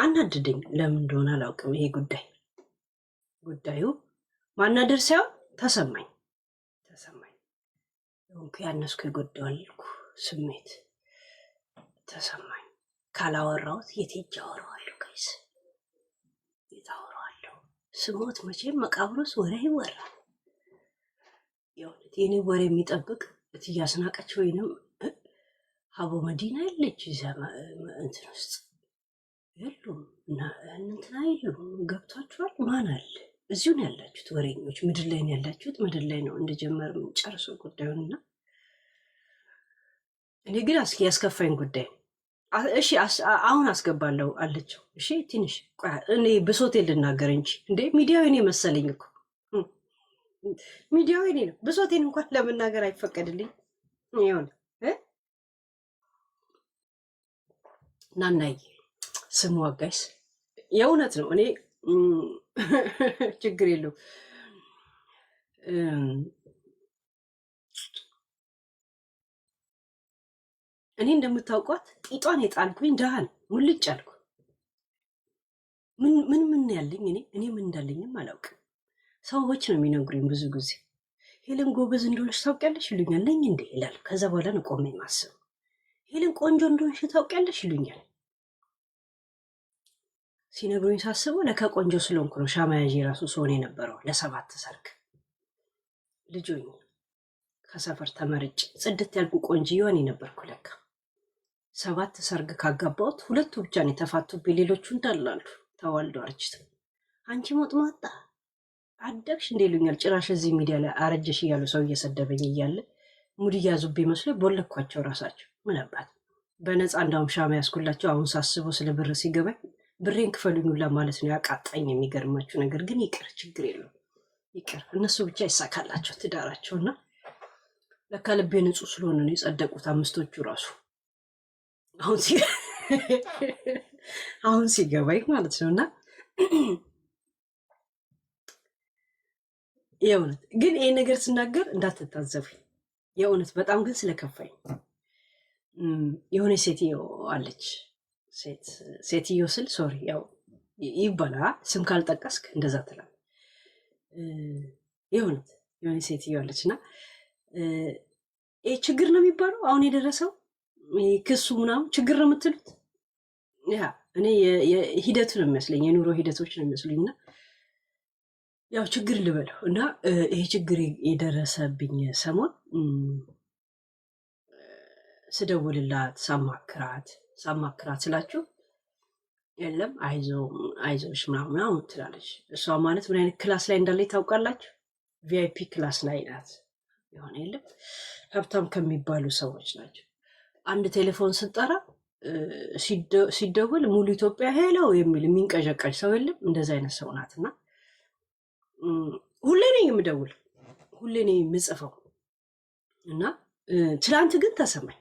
አናደደኝ። ለምን እንደሆነ አላውቅም። ይሄ ጉዳዩ ማናደር ሳይሆን ተሰማኝ ያነስኩ የጎደዋልኩ ስሜት ተሰማኝ። ካላወራሁት የት ሄጄ አወራዋለሁ? ጋይስ የት አወራዋለሁ? ስሞት መቼም መቃብሮስ ወሬ ይወራል። የእውነት የኔ ወሬ የሚጠብቅ እትዬ አስናቀች ወይንም ሀቦ መዲና ያለች እንትን ውስጥ የሉም እና እንትን አይሉም። ገብቷችኋል? ማን አለ? እዚሁ ነው ያላችሁት ወሬኞች። ምድር ላይ ነው ያላችሁት። ምድር ላይ ነው እንደጀመር ጨርሶ ጉዳዩንና እኔ ግን ያስከፋኝ ጉዳይ እሺ፣ አሁን አስገባለሁ አለችው። እሺ ትንሽ እኔ ብሶቴ ልናገር እንጂ እንዴ ሚዲያው እኔ መሰለኝ እኮ ሚዲያው እኔ ነው። ብሶቴን እንኳን ለመናገር አይፈቀድልኝ ይሁን ናናይ ስሙ አጋይስ የእውነት ነው። እኔ ችግር የለው እኔ እንደምታውቋት ቂጧን የጣልኩኝ ደሃን ሙልጭ አልኩ። ምን ያለኝ እኔ ምን እንዳለኝም አላውቅም። ሰዎች ነው የሚነግሩኝ ብዙ ጊዜ ሄለን ጎበዝ እንደሆነች ታውቂያለሽ ይሉኛል። ነኝ እንዴ ይላል። ከዛ በኋላ ነው ቆሜ ማስብ። ሄለን ቆንጆ እንደሆነች ታውቂያለሽ ይሉኛል። ሲነግሩኝ ሳስበው ለካ ቆንጆ ስለሆንኩ ነው ሻማ ያዥ ራሱ ሰሆን የነበረው ለ7 ሰርግ ልጆኝ ከሰፈር ተመርጭ ጽድት ያልኩ ቆንጆዬ ነበርኩ። ለካ 7 ሰርግ ካጋባሁት 2 ብቻ ነው የተፋቱብኝ። ሌሎቹ እንዳላሉ ተዋልደው አርጅተው አንቺ ሞጥማጣ አደግሽ እንደ ይሉኛል። ጭራሽ እዚህ ሚዲያ ላይ አረጀሽ እያሉ ሰው እየሰደበኝ እያለ ሙድ እያዙብኝ መስሎ ቦለኳቸው ራሳቸው። ምን አባት በነፃ እንዳውም ሻማ ያስኩላቸው። አሁን ሳስበው ስለ ብር ሲገባኝ ብሬን ክፈሉኝ ሁላ ማለት ነው ያቃጣኝ። የሚገርማችሁ ነገር ግን ይቅር፣ ችግር የለውም ይቅር። እነሱ ብቻ ይሳካላቸው ትዳራቸውና ለካ ልቤ ንጹህ ስለሆነ ነው የጸደቁት 5ቶቹ ራሱ። አሁን ሲገባኝ ማለት ነውና የእውነት ግን ይሄ ነገር ስናገር እንዳትታዘቡኝ። የእውነት በጣም ግን ስለከፋኝ የሆነ ሴትዮ አለች። ሴትዮ ስል ሶሪ ያው ይባላ ስም ካልጠቀስክ እንደዛ ትላል። የእውነት የሆነ ሴትዮ አለች እና ችግር ነው የሚባለው አሁን የደረሰው ክሱ ምናምን ችግር ነው የምትሉት። ያ እኔ ሂደቱ ነው የሚመስለኝ፣ የኑሮ ሂደቶች ነው የሚመስሉኝና ያው ችግር ልበለው እና ይሄ ችግር የደረሰብኝ ሰሞን ስደውልላት ሳማክራት ስላችሁ የለም አይዞሽ ምናምን ትላለች። እሷ ማለት ምን አይነት ክላስ ላይ እንዳለች ታውቃላችሁ? ቪአይፒ ክላስ ላይ ናት። የሆነ የለም ሀብታም ከሚባሉ ሰዎች ናቸው። አንድ ቴሌፎን ስጠራ ሲደውል ሙሉ ኢትዮጵያ ሄሎ የሚል የሚንቀዠቀዥ ሰው የለም። እንደዚ አይነት ሰው ናት እና ሁሌ ነኝ የምደውል፣ ሁሌ ነኝ የምጽፈው እና ትላንት ግን ተሰማኝ።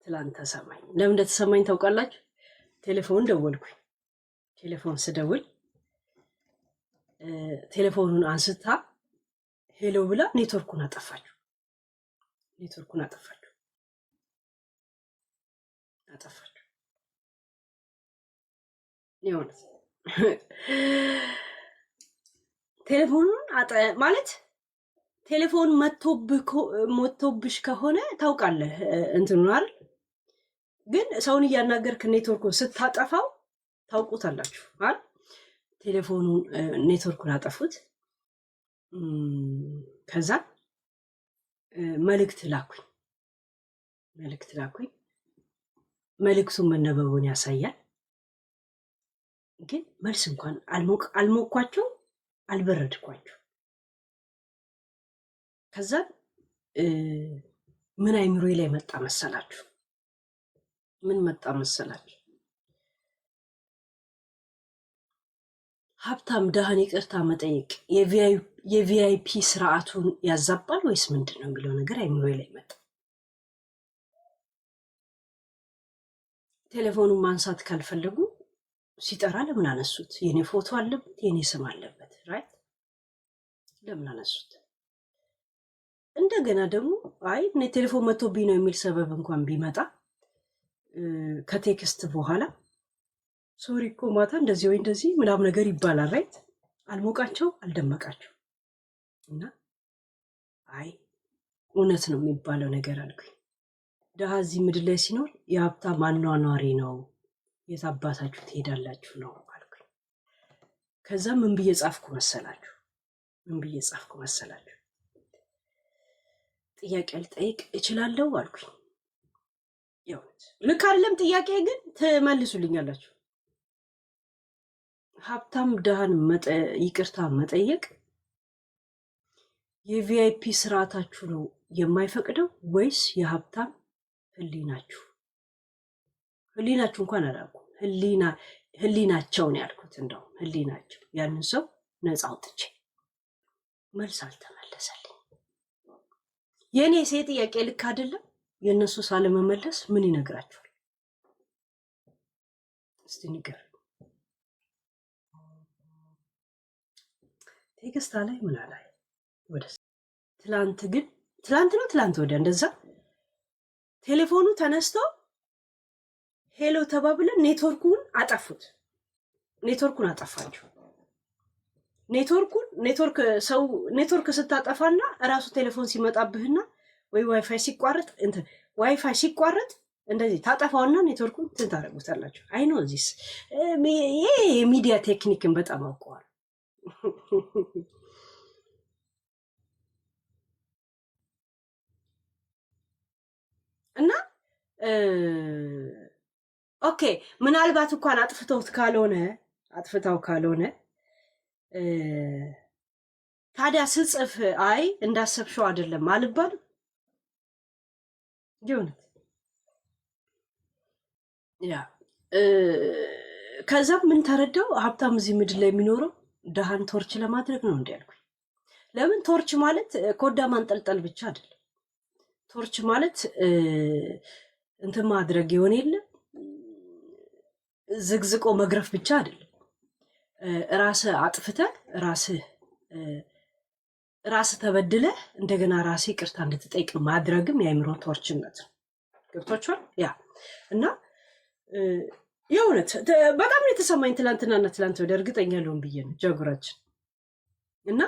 ለምን እንደተሰማኝ ታውቃላችሁ? ቴሌፎን ደወልኩኝ። ቴሌፎን ስደውል ቴሌፎኑን አንስታ ሄሎ ብላ ኔትወርኩን አጠፋችሁ። የሆነት ቴሌፎኑን ማለት ቴሌፎን መቶብሽ ከሆነ ታውቃለህ እንትኑን አይደል? ግን ሰውን እያናገርክ ኔትወርኩን ስታጠፋው ታውቁታላችሁ አይደል? ቴሌፎኑን ኔትወርኩን አጠፉት። ከዛ መልእክት ላኩኝ። መልእክቱን መነበቡን ያሳያል። ግን መልስ እንኳን አልሞኳቸው፣ አልበረድኳቸው። ከዛ ምን አይምሮዬ ላይ መጣ መሰላችሁ? ምን መጣ መሰላችሁ? ሀብታም ድሃን ይቅርታ መጠየቅ የቪአይፒ ስርዓቱን ያዛባል ወይስ ምንድን ነው የሚለው ነገር አይምሮዬ ላይ መጣ። ቴሌፎኑን ማንሳት ካልፈለጉ ሲጠራ ለምን አነሱት? የኔ ፎቶ አለበት፣ የኔ ስም አለበት። ራይት ለምን አነሱት? እንደገና ደግሞ አይ እኔ ቴሌፎን መቶብኝ ነው የሚል ሰበብ እንኳን ቢመጣ ከቴክስት በኋላ ሶሪ እኮ ማታ እንደዚህ ወይ እንደዚህ ምናምን ነገር ይባላል። ራይት አልሞቃቸው አልደመቃቸው እና አይ እውነት ነው የሚባለው ነገር አልኩኝ። ድሃ እዚህ ምድር ላይ ሲኖር የሀብታም አኗኗሪ ነው፣ የት አባታችሁ ትሄዳላችሁ ነው አልኩኝ። ከዛ ምን ብዬ ጻፍኩ መሰላችሁ? ጥያቄ ልጠይቅ እችላለሁ አልኩኝ። የእውነት ልክ አይደለም ጥያቄ ግን ትመልሱልኛላችሁ። ሀብታም ድሃን ይቅርታ መጠየቅ የቪአይፒ ስርዓታችሁ ነው የማይፈቅደው ወይስ የሀብታም ህሊናችሁ? ህሊናችሁ እንኳን አላልኩም፣ ህሊናቸው ነው ያልኩት። እንደው ህሊናቸው ያንን ሰው ነፃ አውጥቼ መልስ አልተመለሰልኝ። የእኔ ሴት ጥያቄ ልክ አይደለም፣ የእነሱ ሳለመመለስ ምን ይነግራችኋል? እስቲ ንገር። ቴክስታ ላይ ምን አላይ ወደ ትላንት ወዲያ እንደዛ ቴሌፎኑ ተነስቶ ሄሎ ተባብለን ኔትወርኩን አጠፋችሁ። ኔትወርክ ስታጠፋና እራሱ ቴሌፎን ሲመጣብህና ወይ ዋይፋይ ሲቋረጥ እንደዚህ ታጠፋውና ኔትወርኩን ታደርጉታላችሁ። አይኖ ዚስ ይሄ የሚዲያ ቴክኒክን በጣም አውቀዋል። እና ኦኬ ምናልባት እንኳን አጥፍተው ካልሆነ ታዲያ ስጽፍ አይ እንዳሰብሽው አይደለም አልባልም። ይሁንት ያ ከዛም ምን ተረዳው? ሀብታም እዚህ ምድር ላይ የሚኖረው ድሃን ቶርች ለማድረግ ነው እንዲያልኩኝ። ለምን ቶርች ማለት ኮዳ ማንጠልጠል ብቻ አይደለም። ቶርች ማለት እንትን ማድረግ ይሆን የለ ዝግዝቆ መግረፍ ብቻ አይደለም። ራስህ አጥፍተህ ራስህ ተበድለህ እንደገና ራስህ ይቅርታ እንድትጠይቅ ማድረግም የአእምሮ ቶርችነት ነው። ገብቷችኋል? ያ እና የእውነት በጣም ነው የተሰማኝ ትላንትናና ትላንት ወደ እርግጠኛ ልሆን ብዬ ነው ጃጉራችን እና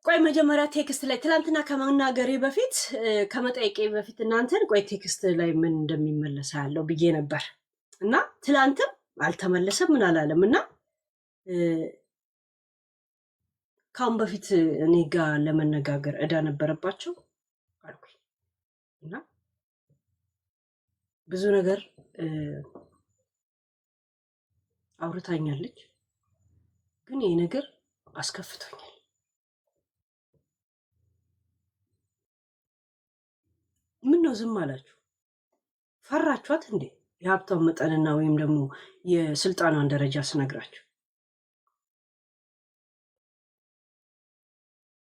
ቆይ መጀመሪያ ቴክስት ላይ ትላንትና ከመናገሬ በፊት ከመጠየቄ በፊት እናንተን ቆይ ቴክስት ላይ ምን እንደሚመለስ ያለው ብዬ ነበር እና ትላንትም አልተመለሰም ምን አላለም እና ካሁን በፊት እኔ ጋር ለመነጋገር እዳ ነበረባቸው አልኩኝ እና ብዙ ነገር አውርታኛለች፣ ግን ይሄ ነገር አስከፍቶኛል። ምን ነው ዝም አላችሁ? ፈራችኋት እንዴ? የሀብታውን መጠንና ወይም ደግሞ የስልጣኗን ደረጃ ስነግራችሁ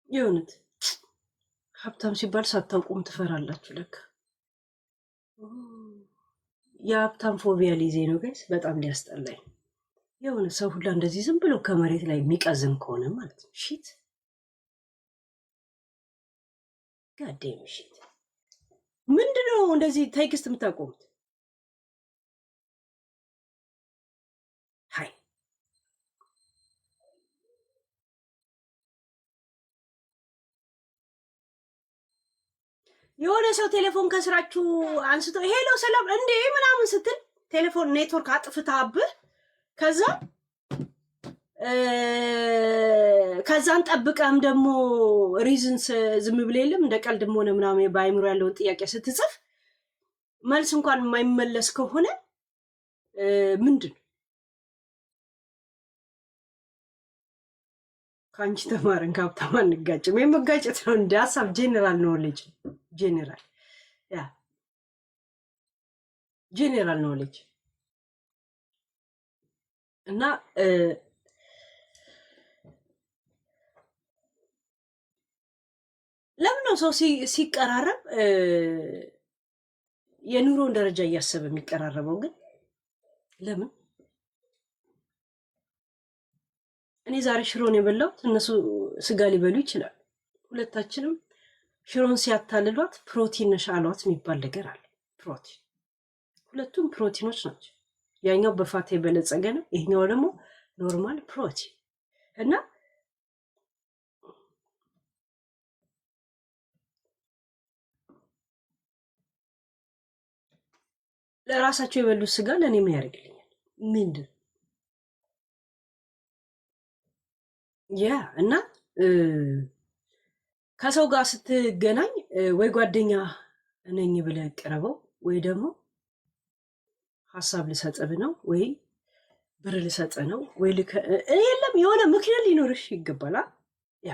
የእውነት ሀብታም ሲባል ሳታውቁም ትፈራላችሁ። ለካ የሀብታም ፎቢያ ሊዜ ነው ጋይስ። በጣም ሊያስጠላኝ የሆነ ሰው ሁላ እንደዚህ ዝም ብሎ ከመሬት ላይ የሚቀዝም ከሆነ ማለት ነው። ሺት ጋዴም ሺት ምንድነው እንደዚህ ቴክስት የምታቆሙት? ሀይ የሆነ ሰው ቴሌፎን ከስራችሁ አንስቶ ሄሎ ሰላም እንዴ ምናምን ስትል ቴሌፎን ኔትወርክ አጥፍታብህ ከዛን ጠብቀህም ደግሞ ሪዝንስ ዝም ብለህ የለም እንደ ቀልድም ሆነ ምናምን በአይምሮ ያለውን ጥያቄ ስትጽፍ መልስ እንኳን የማይመለስ ከሆነ ምንድን ከአንቺ ተማረን ከሀብታም አንጋጭም። የመጋጨት ነው እንደ ሀሳብ ጄኔራል ኖሌጅ ጄኔራል ኖሌጅ እና ለምን ነው ሰው ሲቀራረብ የኑሮን ደረጃ እያሰበ የሚቀራረበው? ግን ለምን እኔ ዛሬ ሽሮን የበላሁት እነሱ ስጋ ሊበሉ ይችላል። ሁለታችንም ሽሮን ሲያታልሏት ፕሮቲን ነሽ አሏት የሚባል ነገር አለ። ፕሮቲን ሁለቱም ፕሮቲኖች ናቸው። ያኛው በፋት የበለጸገ ነው፣ ይሄኛው ደግሞ ኖርማል ፕሮቲን እና ለራሳቸው የበሉት ስጋ ለእኔ ምን ያደርግልኛል? ምንድን ያ እና ከሰው ጋር ስትገናኝ ወይ ጓደኛ ነኝ ብለህ ቀረበው፣ ወይ ደግሞ ሀሳብ ልሰጥህ ነው፣ ወይ ብር ልሰጥህ ነው፣ ወይ የለም የሆነ ምክንያት ሊኖርሽ ይገባል። ያ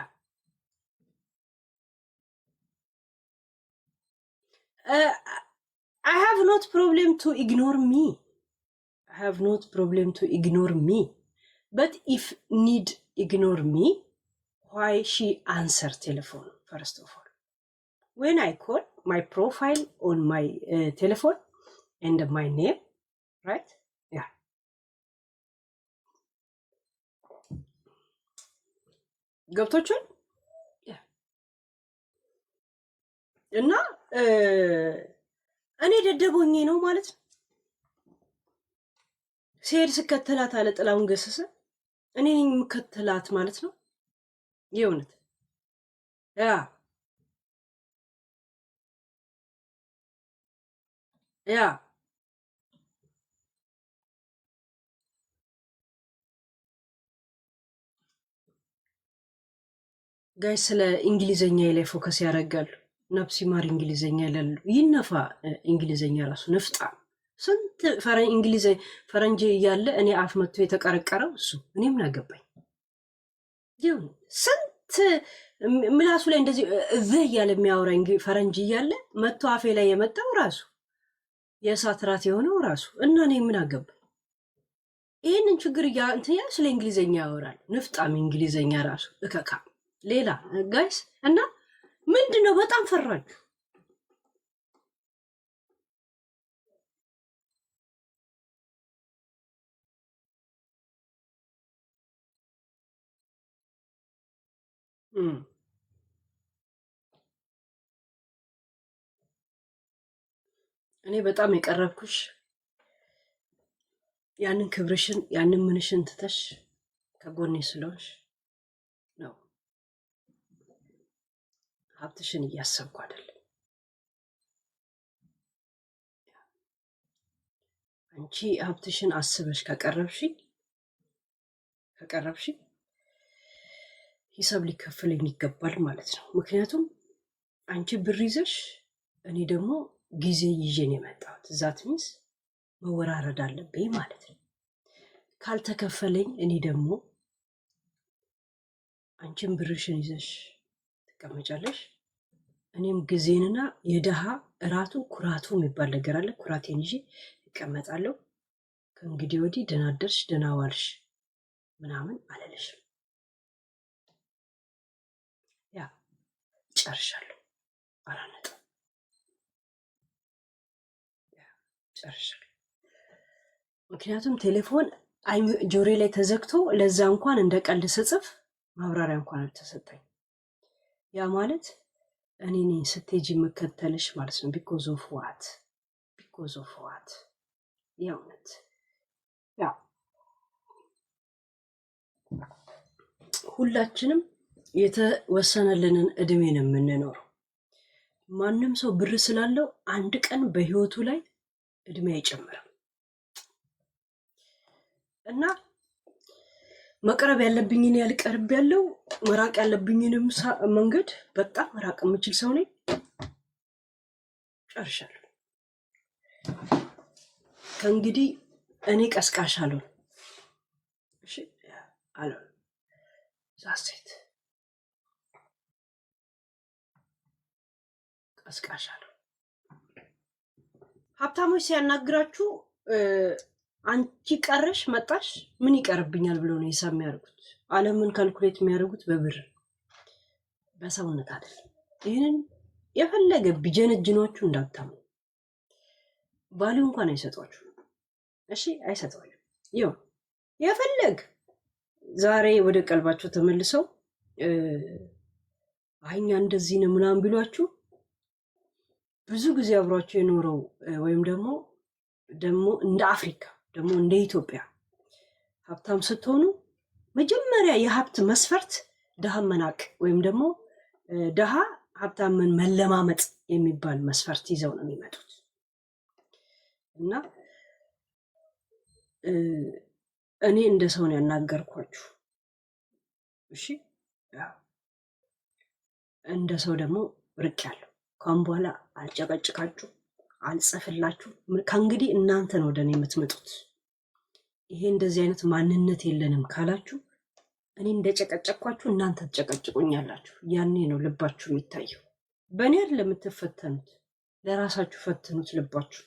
I have not problem to ignore me. I have not problem to ignore me. But if need ignore me, why she answer telephone first of all? When I call my profile on my telephone and my name, right? Yeah. ገብቶችን እና እኔ ደደቦኜ ነው ማለት ነው። ሲሄድ ስከተላት አለ ጥላውን ገሰሰ እኔ ነኝ የምከተላት ማለት ነው። የእውነት ያ ጋይ ስለ እንግሊዘኛ ላይ ፎከስ ያደርጋሉ። ነፍሲ ማር እንግሊዘኛ ይላሉ። ይነፋ እንግሊዘኛ ራሱ ንፍጣ ስንት ፈረንጅ እያለ እኔ አፍ መጥቶ የተቀረቀረው እሱ እኔ ምን አገባኝ? ስንት ምላሱ ላይ እንደዚህ እዚህ እያለ የሚያወራ ፈረንጅ እያለ መጥቶ አፌ ላይ የመጣው ራሱ የእሳት ራት የሆነው ራሱ እና እኔ ምን አገባኝ? ይህንን ችግር እንትያ ስለ እንግሊዘኛ ያወራል። ንፍጣም እንግሊዘኛ ራሱ እከካ ሌላ ጋይስ እና ምንድን ነው በጣም ፈራችሁ። እኔ በጣም የቀረብኩሽ ያንን ክብርሽን ያንን ምንሽን ትተሽ ከጎኔ ስለሆንሽ ነው። ሀብትሽን እያሰብኩ አይደለም። አንቺ ሀብትሽን አስበሽ ከቀረብሽኝ ሂሳብ ሊከፍለኝ ይገባል ማለት ነው። ምክንያቱም አንቺ ብር ይዘሽ እኔ ደግሞ ጊዜ ይዤን የመጣሁት ዛት ሚንስ መወራረድ አለብኝ ማለት ነው። ካልተከፈለኝ እኔ ደግሞ አንቺን ብርሽን ይዘሽ ትቀመጫለሽ፣ እኔም ጊዜንና የደሃ እራቱ ኩራቱ የሚባል ነገር አለ። ኩራቴን ይዤ እቀመጣለሁ። ከእንግዲህ ወዲህ ደህና አደርሽ ደህና ዋልሽ ምናምን አልልሽም። ያ ጨርሻለሁ። አራነጥ ጨርሻለሁ። ምክንያቱም ቴሌፎን ጆሬ ላይ ተዘግቶ ለዛ እንኳን እንደ ቀልድ ስጽፍ ማብራሪያ እንኳን አልተሰጠኝ። ያ ማለት እኔ ነኝ ስትሄጂ የምከተልሽ ማለት ነው። ቢኮዝ ኦፍ ዋት የእውነት ያ ሁላችንም የተወሰነልንን እድሜ ነው የምንኖረው። ማንም ሰው ብር ስላለው አንድ ቀን በህይወቱ ላይ እድሜ አይጨምርም እና መቅረብ ያለብኝን ያልቀርብ ያለው መራቅ ያለብኝንም መንገድ በጣም መራቅ የምችል ሰው ነኝ። ጨርሻለሁ። ከእንግዲህ እኔ ቀስቃሽ አልሆንም። እሺ አልሆንም። ዛሴት ቀስቃሽ አልሆንም። ሀብታሞች ሲያናግራችሁ አንቺ ቀረሽ መጣሽ ምን ይቀርብኛል ብሎ ነው ሂሳብ የሚያደርጉት። ዓለምን ካልኩሌት የሚያደርጉት በብር በሰውነት አይደለም። ይህንን የፈለገ ቢጀነጅኗችሁ እንዳታሙ። ቫሊዩ እንኳን አይሰጧችሁ። እሺ አይሰጧችሁ። ይኸው የፈለግ ዛሬ ወደ ቀልባቸው ተመልሰው አይኛ እንደዚህ ነው ምናምን ቢሏችሁ ብዙ ጊዜ አብሯቸው የኖረው ወይም ደግሞ እንደ አፍሪካ ደግሞ እንደ ኢትዮጵያ ሀብታም ስትሆኑ መጀመሪያ የሀብት መስፈርት ድሃ መናቅ ወይም ደግሞ ድሃ ሀብታምን መለማመጥ የሚባል መስፈርት ይዘው ነው የሚመጡት። እና እኔ እንደ ሰው ነው ያናገርኳችሁ። እሺ እንደ ሰው ደግሞ ርቅ ያለው ካሁን በኋላ አልጨቀጭቃችሁ፣ አልጽፍላችሁ። ከእንግዲህ እናንተ ነው ወደ እኔ የምትመጡት። ይሄ እንደዚህ አይነት ማንነት የለንም ካላችሁ እኔ እንደጨቀጨቅኳችሁ እናንተ ትጨቀጭቁኛላችሁ። ያኔ ነው ልባችሁ የሚታየው። በእኔ አይደለም የምትፈተኑት፣ ለራሳችሁ ፈትኑት ልባችሁ።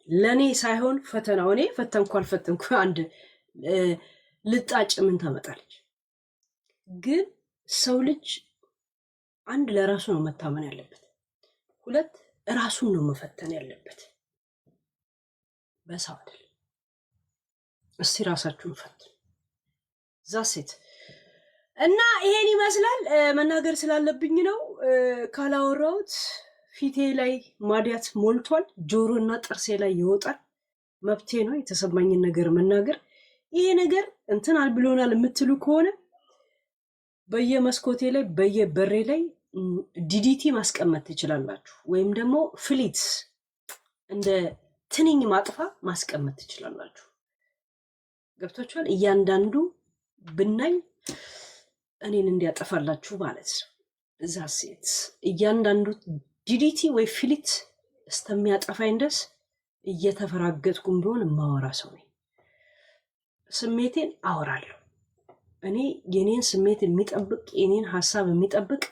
ለእኔ ሳይሆን ፈተናው እኔ ፈተንኩ አልፈተንኩ አንድ ልጣጭ ምን ታመጣለች? ግን ሰው ልጅ አንድ ለራሱ ነው መታመን ያለበት፣ ሁለት ራሱን ነው መፈተን ያለበት፣ በሰው አይደል። እስቲ ራሳችሁን ፈትኑ። ዛሴት እና ይሄን ይመስላል። መናገር ስላለብኝ ነው ካላወራሁት ፊቴ ላይ ማዲያት ሞልቷል፣ ጆሮና ጥርሴ ላይ ይወጣል። መብቴ ነው የተሰማኝን ነገር መናገር። ይሄ ነገር እንትን አልብሎናል የምትሉ ከሆነ በየመስኮቴ ላይ በየበሬ ላይ ዲዲቲ ማስቀመጥ ትችላላችሁ፣ ወይም ደግሞ ፍሊት እንደ ትንኝ ማጥፋ ማስቀመጥ ትችላላችሁ። ገብቷችኋል? እያንዳንዱ ብናኝ እኔን እንዲያጠፋላችሁ ማለት ነው። እዛ ሴት እያንዳንዱ ዲዲቲ ወይ ፍሊት እስከሚያጠፋኝ ድረስ እየተፈራገጥኩም ቢሆን የማወራ ሰው ነኝ። ስሜቴን አወራለሁ። እኔ የኔን ስሜት የሚጠብቅ የኔን ሀሳብ የሚጠብቅ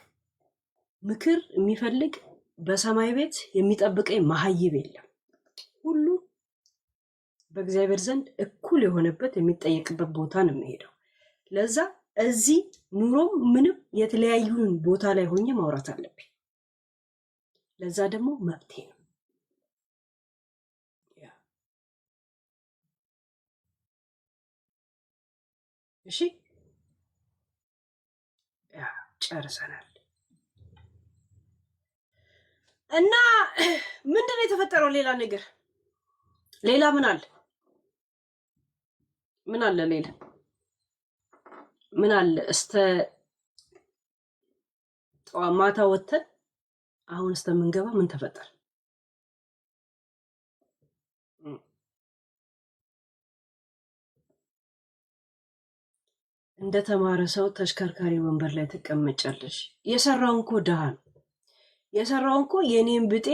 ምክር የሚፈልግ በሰማይ ቤት የሚጠብቀኝ መሀይብ የለም። ሁሉ በእግዚአብሔር ዘንድ እኩል የሆነበት የሚጠየቅበት ቦታ ነው የሚሄደው። ለዛ እዚህ ኑሮም ምንም የተለያዩን ቦታ ላይ ሆኜ ማውራት አለብኝ። ለዛ ደግሞ መብቴ ነው። እሺ ጨርሰናል። እና ምንድን ነው የተፈጠረው? ሌላ ነገር ሌላ ምን አለ? ምን አለ? ሌላ ምን አለ? ማታ ወተን አሁን እስከምንገባ ምን ተፈጠረ? እንደተማረ ሰው ተሽከርካሪ ወንበር ላይ ትቀመጫለሽ። የሰራውን እኮ ድሃ ነው የሰራውን እኮ የኔን ብጤ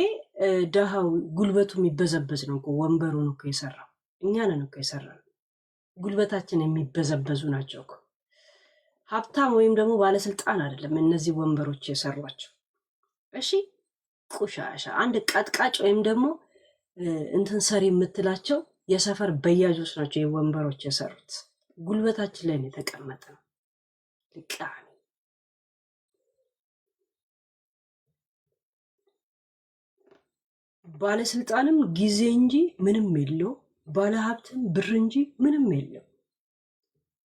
ድሃው ጉልበቱ የሚበዘበዝ ነው እኮ ወንበሩን እኮ የሰራው እኛ ነን እኮ የሰራነው። ጉልበታችን የሚበዘበዙ ናቸው እኮ። ሀብታም ወይም ደግሞ ባለስልጣን አይደለም እነዚህ ወንበሮች የሰሯቸው። እሺ ቆሻሻ አንድ ቀጥቃጭ ወይም ደግሞ እንትን ሰሪ የምትላቸው የሰፈር በያጆች ናቸው የወንበሮች የሰሩት። ጉልበታችን ላይ ነው የተቀመጠ ነው። ልቃሚ ባለስልጣንም ጊዜ እንጂ ምንም የለው፣ ባለሀብትም ብር እንጂ ምንም የለው።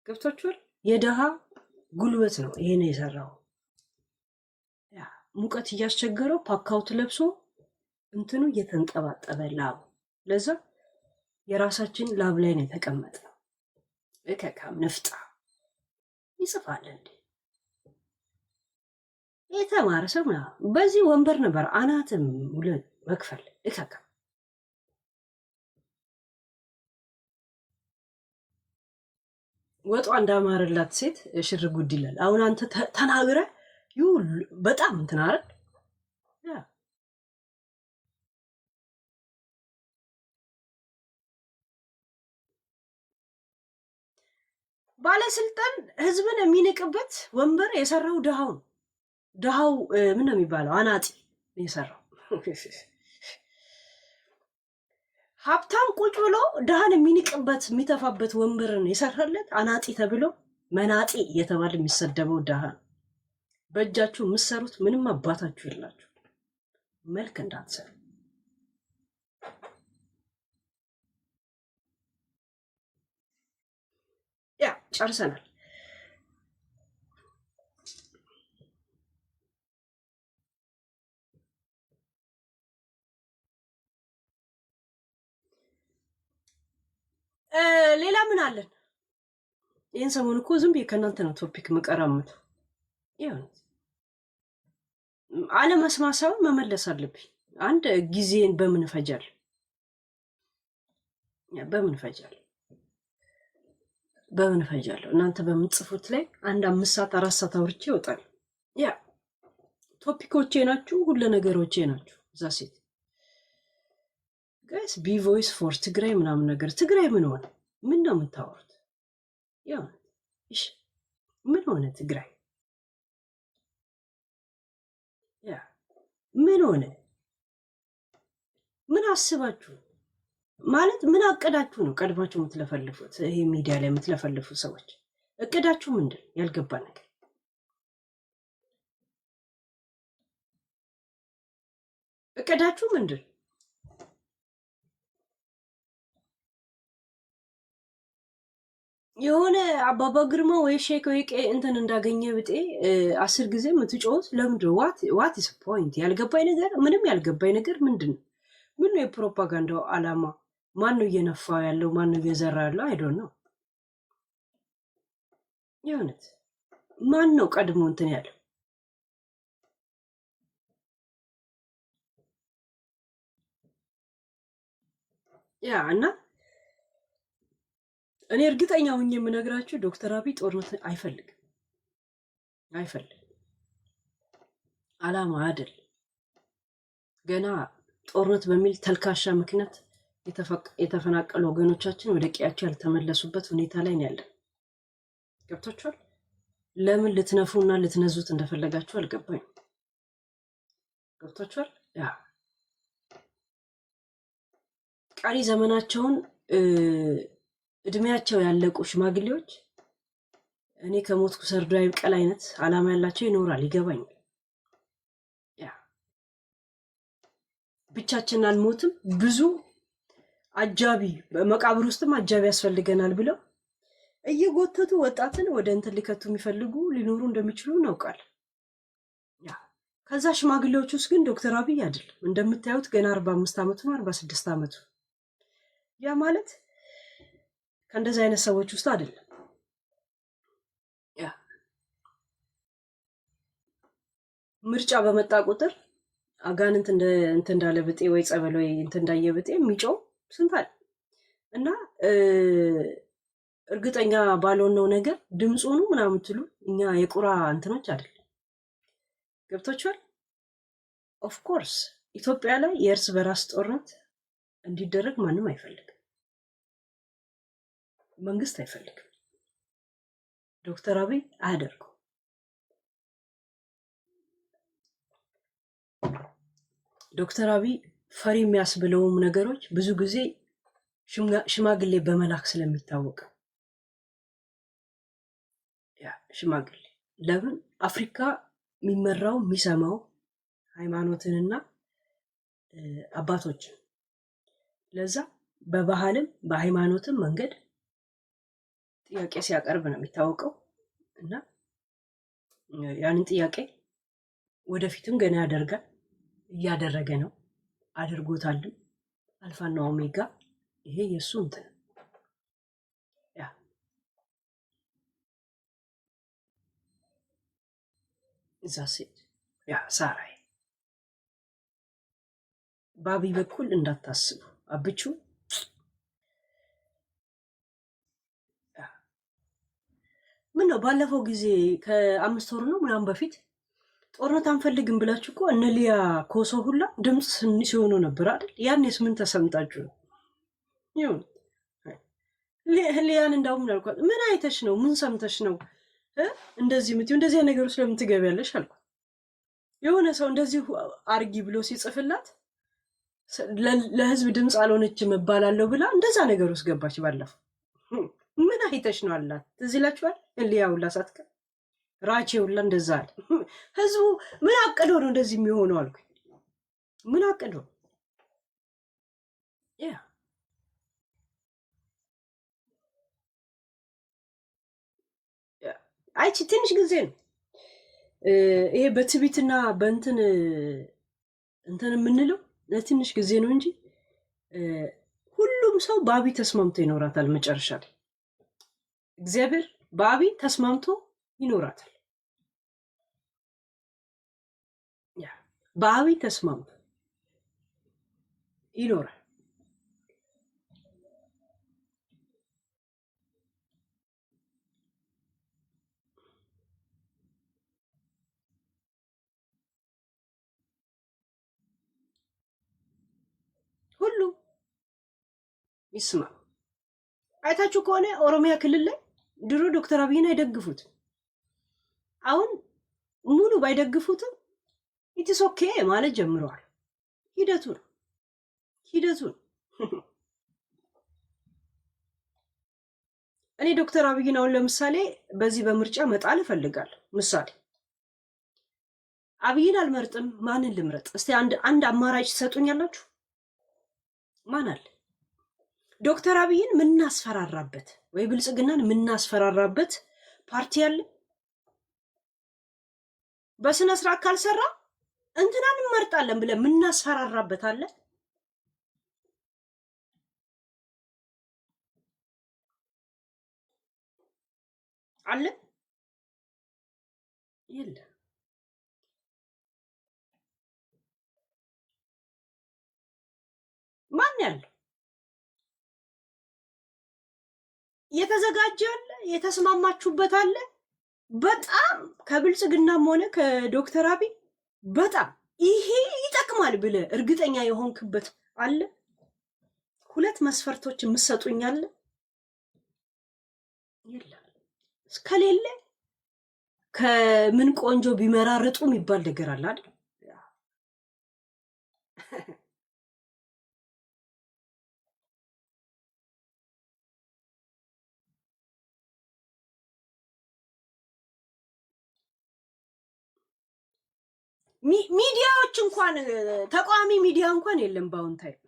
ገብቷችኋል? የደሃ ጉልበት ነው ይሄን የሰራው። ሙቀት እያስቸገረው ፓካውት ለብሶ እንትኑ እየተንጠባጠበ ላቡ። ለዛ የራሳችን ላብ ላይ ነው የተቀመጠ ነው። እከካም ንፍጣ ይጽፋል እንዴ? የተማረ ሰው በዚህ ወንበር ነበር አናትም ሁለት መክፈል። እከካ ወጧ እንዳማረላት ሴት ሽር ጉድ ይላል። አሁን አንተ ተናግረ ይሁን በጣም እንትን አይደል? ባለስልጣን ህዝብን የሚንቅበት ወንበር የሰራው ድሃው ነው። ድሃው ምን ነው የሚባለው? አናጢ የሰራው። ሀብታም ቁጭ ብሎ ድሃን የሚንቅበት የሚተፋበት ወንበርን የሰራለት አናጢ ተብሎ መናጢ እየተባለ የሚሰደበው ድሃ ነው። በእጃችሁ የምትሰሩት ምንም አባታችሁ የላችሁ። መልክ እንዳትሰሩ። ጨርሰናል። ሌላ ምን አለን? ይህን ሰሞን እኮ ዝም ብዬ ከእናንተ ነው ቶፒክ መቀራመቱ። ይሁን አለመስማት መመለስ አለብኝ። አንድ ጊዜን በምን ፈጃል? በምን ፈጃለሁ? እናንተ በምትጽፉት ላይ አንድ 5 ሰዓት 4 ሰዓት አውርቼ ይወጣል። ያ ቶፒኮቼ ናችሁ፣ ሁሉ ነገሮቼ ናችሁ። እዛ ሴት ጋይስ ቢ ቮይስ ፎር ትግራይ ምናምን ነገር። ትግራይ ምን ሆነ? ምን ነው የምታወሩት? ያ እሺ ምን ሆነ ትግራይ? ያ ምን ሆነ? ምን አስባችሁ ማለት ምን አቀዳችሁ ነው ቀድማችሁ የምትለፈልፉት? ይሄ ሚዲያ ላይ የምትለፈልፉ ሰዎች እቅዳችሁ ምንድን? ያልገባ ነገር እቅዳችሁ ምንድን? የሆነ አባባ ግርማ ወይ ሼክ ወይ እንትን እንዳገኘ ብጤ 10 ጊዜ የምትጮት ለምንድን? ዋት ኢስ ፖይንት? ያልገባኝ ነገር ምንም ያልገባኝ ነገር ምንድን ነው? ምን ነው የፕሮፓጋንዳው አላማ? ማን ነው እየነፋው ያለው? ማን ነው እየዘራ ያለው? አይዶን ነው የእውነት ማን ነው ቀድሞ እንትን ያለው? ያ እና እኔ እርግጠኛ ሆኜ የምነግራችሁ ዶክተር አብይ ጦርነት አይፈልግም። አላማ አይደል። ገና ጦርነት በሚል ተልካሻ ምክንያት የተፈናቀሉ ወገኖቻችን ወደ ቀያቸው ያልተመለሱበት ሁኔታ ላይ ነው ያለን። ገብቷችኋል? ለምን ልትነፉና ልትነዙት እንደፈለጋችሁ አልገባኝ። ገብቷችኋል? ያ ቀሪ ዘመናቸውን እድሜያቸው ያለቁ ሽማግሌዎች እኔ ከሞትኩ ሰርዶ አይብቀል አይነት አላማ ያላቸው ይኖራል። ይገባኛል። ያ ብቻችን አልሞትም፣ ብዙ አጃቢ በመቃብር ውስጥም አጃቢ ያስፈልገናል ብለው እየጎተቱ ወጣትን ወደ እንትን ሊከቱ የሚፈልጉ ሊኖሩ እንደሚችሉ እናውቃል። ከዛ ሽማግሌዎች ውስጥ ግን ዶክተር አብይ አይደለም። እንደምታዩት ገና 45 ዓመቱ ነው፣ 46 ዓመቱ። ያ ማለት ከእንደዚህ አይነት ሰዎች ውስጥ አይደለም። ያ ምርጫ በመጣ ቁጥር አጋንንት እንትን እንዳለ ብጤ ወይ ጸበል ወይ እንትን እንዳየ ብጤ የሚጮው ስንት አለ እና እርግጠኛ ባልሆነው ነገር ድምፁኑ ምናምን ትሉ እኛ የቁራ እንትኖች አይደለም። ገብቶቻል። ኦፍኮርስ ኢትዮጵያ ላይ የእርስ በራስ ጦርነት እንዲደረግ ማንም አይፈልግም፣ መንግስት አይፈልግም። ዶክተር አብይ አያደርገው። ዶክተር አብይ ፈሪ የሚያስብለውም ነገሮች ብዙ ጊዜ ሽማግሌ በመላክ ስለሚታወቅ ሽማግሌ ለምን አፍሪካ የሚመራው የሚሰማው ሃይማኖትንና አባቶችን፣ ለዛ በባህልም በሃይማኖትም መንገድ ጥያቄ ሲያቀርብ ነው የሚታወቀው እና ያንን ጥያቄ ወደፊትም ገና ያደርጋል፣ እያደረገ ነው፣ አድርጎታልም። አልፋና ኦሜጋ ይሄ የእሱ እንትን እዛ ሴት ያ ሳራይ በአብይ በኩል እንዳታስቡ። አብቹ ምን ነው ባለፈው ጊዜ ከ5 ወር ነው ምናምን በፊት ጦርነት አንፈልግም ብላችሁ እኮ እነ ሊያ ኮሶ ሁላ ድምፅ ሲሆኑ ነበር አይደል? ያኔስ ምን ተሰምጣችሁ ነው? ይሁን ሊያን እንዳውም አልኳት፣ ምን አይተሽ ነው? ምን ሰምተሽ ነው እንደዚህ የምትይው? እንደዚህ ነገር ውስጥ ለምን ትገቢያለሽ አልኳት። የሆነ ሰው እንደዚህ አርጊ ብሎ ሲጽፍላት ለህዝብ ድምፅ አልሆነችም እባላለሁ ብላ እንደዛ ነገር ውስጥ ገባች። ባለፈው ምን አይተሽ ነው አላት። ትዝ ይላችኋል? ሊያ ሁላ ሳትቀ ራቼ ሁላ እንደዛ አለ። ህዝቡ ምን አቅዶ ነው እንደዚህ የሚሆነው አልኩኝ። ምን አቅዶ? ያ አይቺ ትንሽ ጊዜ ነው ይሄ በትቢትና በእንትን የምንለው ለትንሽ ጊዜ ነው እንጂ ሁሉም ሰው በአብይ ተስማምቶ ይኖራታል። መጨረሻ ላይ እግዚአብሔር በአብይ ተስማምቶ ይኖራታል። በአብይ ተስማምቶ ይኖራል። ሁሉ ይስማ። አይታችሁ ከሆነ ኦሮሚያ ክልል ላይ ድሮ ዶክተር አብይን አይደግፉት። አሁን ሙሉ ባይደግፉትም ኢትስ ኦኬ ማለት ጀምረዋል። ሂደቱን እኔ ዶክተር አብይን አሁን ለምሳሌ በዚህ በምርጫ መጣል እፈልጋለሁ። ምሳሌ አብይን አልመርጥም፣ ማንን ልምረጥ? እስቲ አንድ አማራጭ ትሰጡኛላችሁ? ማን አለ? ዶክተር አብይን ምናስፈራራበት ወይ ብልጽግናን ምናስፈራራበት ፓርቲ አለ? በስነ ስርዓት ካልሰራ እንትናን እንመርጣለን ብለን ምናስፈራራበት አለ? አለ? የለ። ማን ያለው? የተዘጋጀ አለ? የተስማማችሁበት አለ? በጣም ከብልጽግናም ሆነ ከዶክተር አብይ በጣም ይሄ ይጠቅማል ብለ እርግጠኛ የሆንክበት አለ? ሁለት መስፈርቶች የምትሰጡኝ አለ? የለም። እስከሌለ ከምን ቆንጆ ቢመራርጡ የሚባል ነገር አለ አይደል? ሚዲያዎች እንኳን ተቃዋሚ ሚዲያ እንኳን የለም በአሁን ታይም።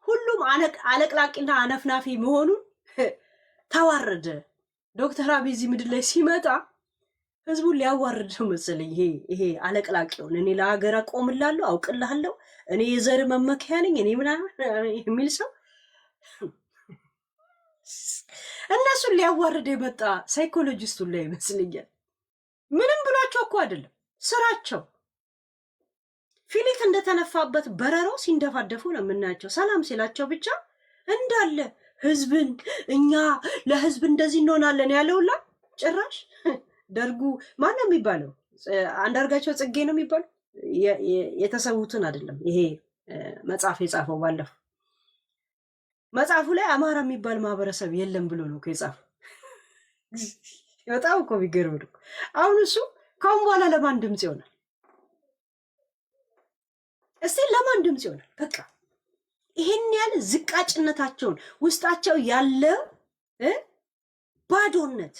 ሁሉም አለቅላቂና አነፍናፊ መሆኑን ተዋረደ። ዶክተር አብይ እዚህ ምድር ላይ ሲመጣ ህዝቡን ሊያዋርድ ነው መሰለኝ። ይሄ አለቅላቂውን እኔ ለሀገር አቆምላለሁ፣ አውቅልሃለሁ፣ እኔ የዘር መመኪያ ነኝ፣ እኔ ምናምን የሚል ሰው እነሱን ሊያዋርድ የመጣ ሳይኮሎጂስቱን ላይ ይመስልኛል። ምንም ብሏቸው እኮ አይደለም ስራቸው። ፊሊት እንደተነፋበት በረሮ ሲንደፋደፉ ነው የምናያቸው። ሰላም ሲላቸው ብቻ እንዳለ ህዝብን እኛ ለህዝብ እንደዚህ እንሆናለን ያለውላ ጭራሽ ደርጉ ማን ነው የሚባለው? አንዳርጋቸው ጽጌ ነው የሚባለው። የተሰዉትን አይደለም ይሄ መጽሐፍ የጻፈው ባለፈው መጽሐፉ ላይ አማራ የሚባል ማህበረሰብ የለም ብሎ ነው የጻፈው። በጣም እኮ ቢገርም ነው። አሁን እሱ ካሁን በኋላ ለማን ድምፅ ይሆናል? እስቲ ለማን ድምፅ ይሆናል? በቃ ይሄን ያህል ዝቃጭነታቸውን ውስጣቸው ያለ ባዶነት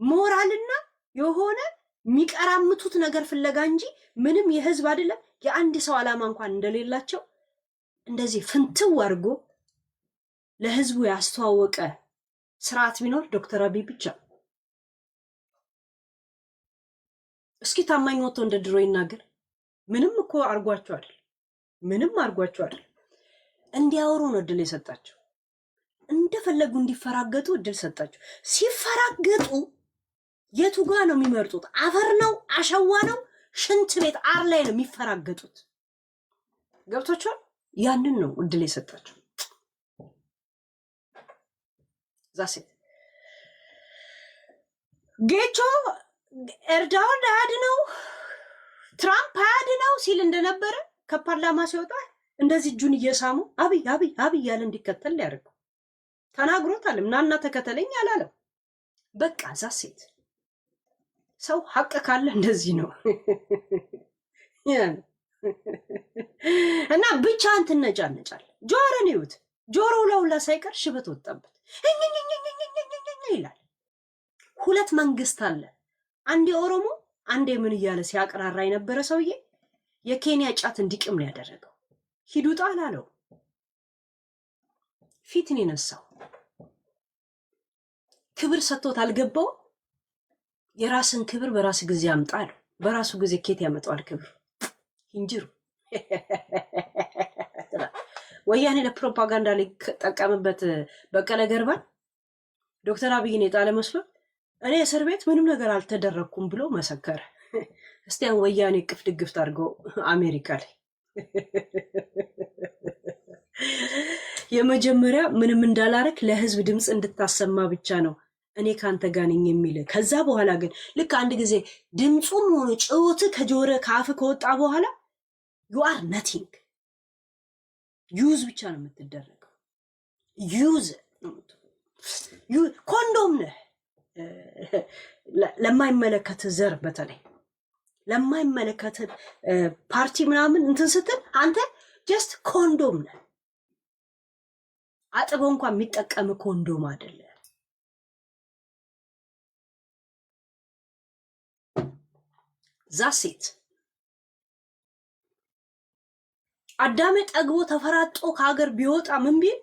ሞራልና የሆነ የሚቀራምቱት ነገር ፍለጋ እንጂ ምንም የህዝብ አይደለም የአንድ ሰው ዓላማ እንኳን እንደሌላቸው እንደዚህ ፍንትው አድርጎ ለህዝቡ ያስተዋወቀ ስርዓት ቢኖር ዶክተር አብይ ብቻ። እስኪ ታማኝ ወጥቶ እንደ ድሮ ይናገር። ምንም እኮ አርጓቸው አይደል? ምንም አርጓቸው አይደል? እንዲያወሩ ነው እድል የሰጣቸው። እንደፈለጉ እንዲፈራገጡ እድል ሰጣቸው። ሲፈራገጡ የቱ ጋ ነው የሚመርጡት? አፈር ነው? አሸዋ ነው? ሽንት ቤት አር ላይ ነው የሚፈራገጡት። ገብቶቻል? ያንን ነው እድል የሰጣቸው። ዛሴት ጌቾ ኤርዳዋን አያድነው ትራምፕ አያድነው ሲል እንደነበረ ከፓርላማ ሲወጣ እንደዚህ እጁን እየሳሙ አብይ አብይ አብይ ያለ እንዲከተል ሊያደርገው ተናግሮታል። ምናና ተከተለኝ አላለም። በቃ ዛሴት ሰው ሀቅ ካለ እንደዚህ ነው እና ብቻህን ትነጫነጫል። ጆሮን ይዩት። ጆሮው ለውላ ሳይቀር ሽበት ወጣበት ይላል። ሁለት መንግስት አለ። አንዴ ኦሮሞ አንዴ ምን እያለ ሲያቀራራ የነበረ ሰውዬ የኬንያ ጫት እንዲቅም ነው ያደረገው። ሂዱጣ አላለው። ፊትን የነሳው ክብር ሰጥቶት አልገባው። የራስን ክብር በራስ ጊዜ አምጣል። በራሱ ጊዜ ኬት ያመጣዋል ክብር? እንጅሩ ወያኔ ለፕሮፓጋንዳ ሊጠቀምበት በቀለ ገርባን ዶክተር አብይን የጣለ መስሎ እኔ እስር ቤት ምንም ነገር አልተደረኩም ብሎ መሰከረ። እስቲ ያን ወያኔ ቅፍ ድግፍት አድርገው አሜሪካ ላይ የመጀመሪያ ምንም እንዳላረክ ለህዝብ ድምፅ እንድታሰማ ብቻ ነው እኔ ካንተ ጋር ነኝ የሚል። ከዛ በኋላ ግን ልክ አንድ ጊዜ ድምፁም ሆኖ ጭውት ከጆረ ከአፍ ከወጣ በኋላ you are nothing ዩዝ ብቻ ነው የምትደረገው። ዩዝ ኮንዶም ነህ ለማይመለከት ዘር በተለይ ለማይመለከት ፓርቲ ምናምን እንትን ስትል አንተ ጀስት ኮንዶም ነህ። አጥበው እንኳን የሚጠቀም ኮንዶም አይደለ። ዛሴት አዳሜ ጠግቦ ተፈራጦ ከሀገር ቢወጣ ምን ቢል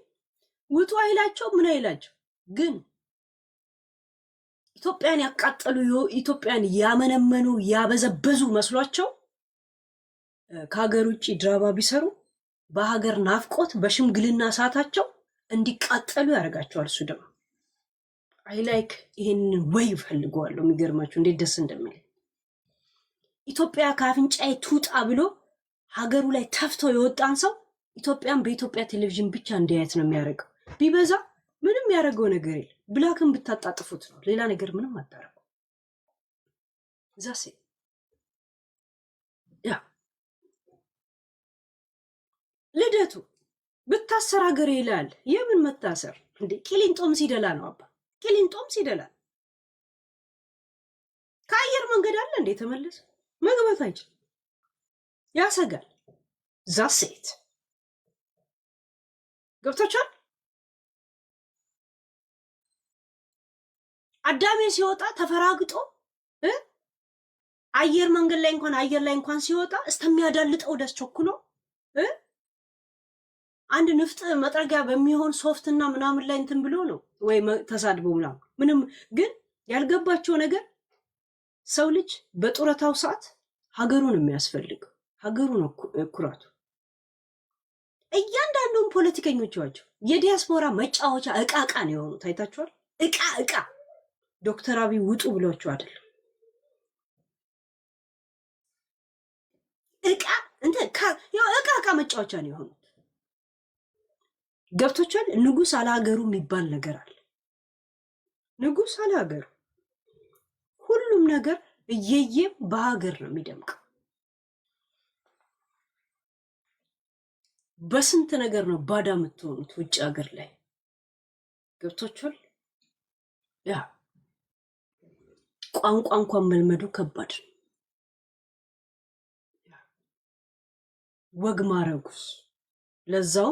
ውጡ አይላቸው ምን አይላቸው። ግን ኢትዮጵያን ያቃጠሉ ኢትዮጵያን ያመነመኑ ያበዘበዙ መስሏቸው ከሀገር ውጭ ድራማ ቢሰሩ በሀገር ናፍቆት በሽምግልና ሰዓታቸው እንዲቃጠሉ ያደርጋቸዋል። እሱ ደግሞ አይ ላይክ ይሄንን ወይ ፈልገዋለሁ። የሚገርማችሁ እንዴት ደስ እንደሚል ኢትዮጵያ ከአፍንጫዬ ትውጣ ብሎ ሀገሩ ላይ ተፍቶ የወጣን ሰው ኢትዮጵያን በኢትዮጵያ ቴሌቪዥን ብቻ እንዲያየት ነው የሚያደርገው። ቢበዛ ምንም ያደረገው ነገር የለም። ብላክን ብታጣጥፉት ነው፣ ሌላ ነገር ምንም አታረጉ። ዛሴ ያ ልደቱ ብታሰር ሀገር ይላል። የምን መታሰር እንዴ? ቂሊንጦም ሲደላ ነው አባ፣ ቂሊንጦም ሲደላ ከአየር መንገድ አለ እንዴ? ተመለሰ መግባት አይችል፣ ያሰጋል። ዛሴት ገብቶቻል። አዳሜ ሲወጣ ተፈራግጦ አየር መንገድ ላይ እንኳን አየር ላይ እንኳን ሲወጣ እስተሚያዳልጠው ደስ ቸኩሎ አንድ ንፍጥ መጥረጊያ በሚሆን ሶፍት እና ምናምን ላይ እንትን ብሎ ነው ወይ ተሳድቦ ምንም። ግን ያልገባቸው ነገር ሰው ልጅ በጡረታው ሰዓት ሀገሩን የሚያስፈልገው ሀገሩ ነው ኩራቱ። እያንዳንዱን ፖለቲከኞቻቸው የዲያስፖራ መጫወቻ እቃ እቃ ነው የሆኑት። አይታችኋል? እቃ እቃ ዶክተር አብይ ውጡ ብሏቸው አይደለም። እቃ እንደ እቃ እቃ መጫወቻ ነው የሆኑት። ገብቶቻል? ንጉስ አለሀገሩ የሚባል ነገር አለ። ንጉስ አለሀገሩ ሁሉም ነገር እየየም በሀገር ነው የሚደምቀው። በስንት ነገር ነው ባዳ የምትሆኑት ውጭ ሀገር ላይ። ገብቶቻል? ያ ቋንቋ እንኳን መልመዱ ከባድ ነው። ወግ ማረጉስ ለዛው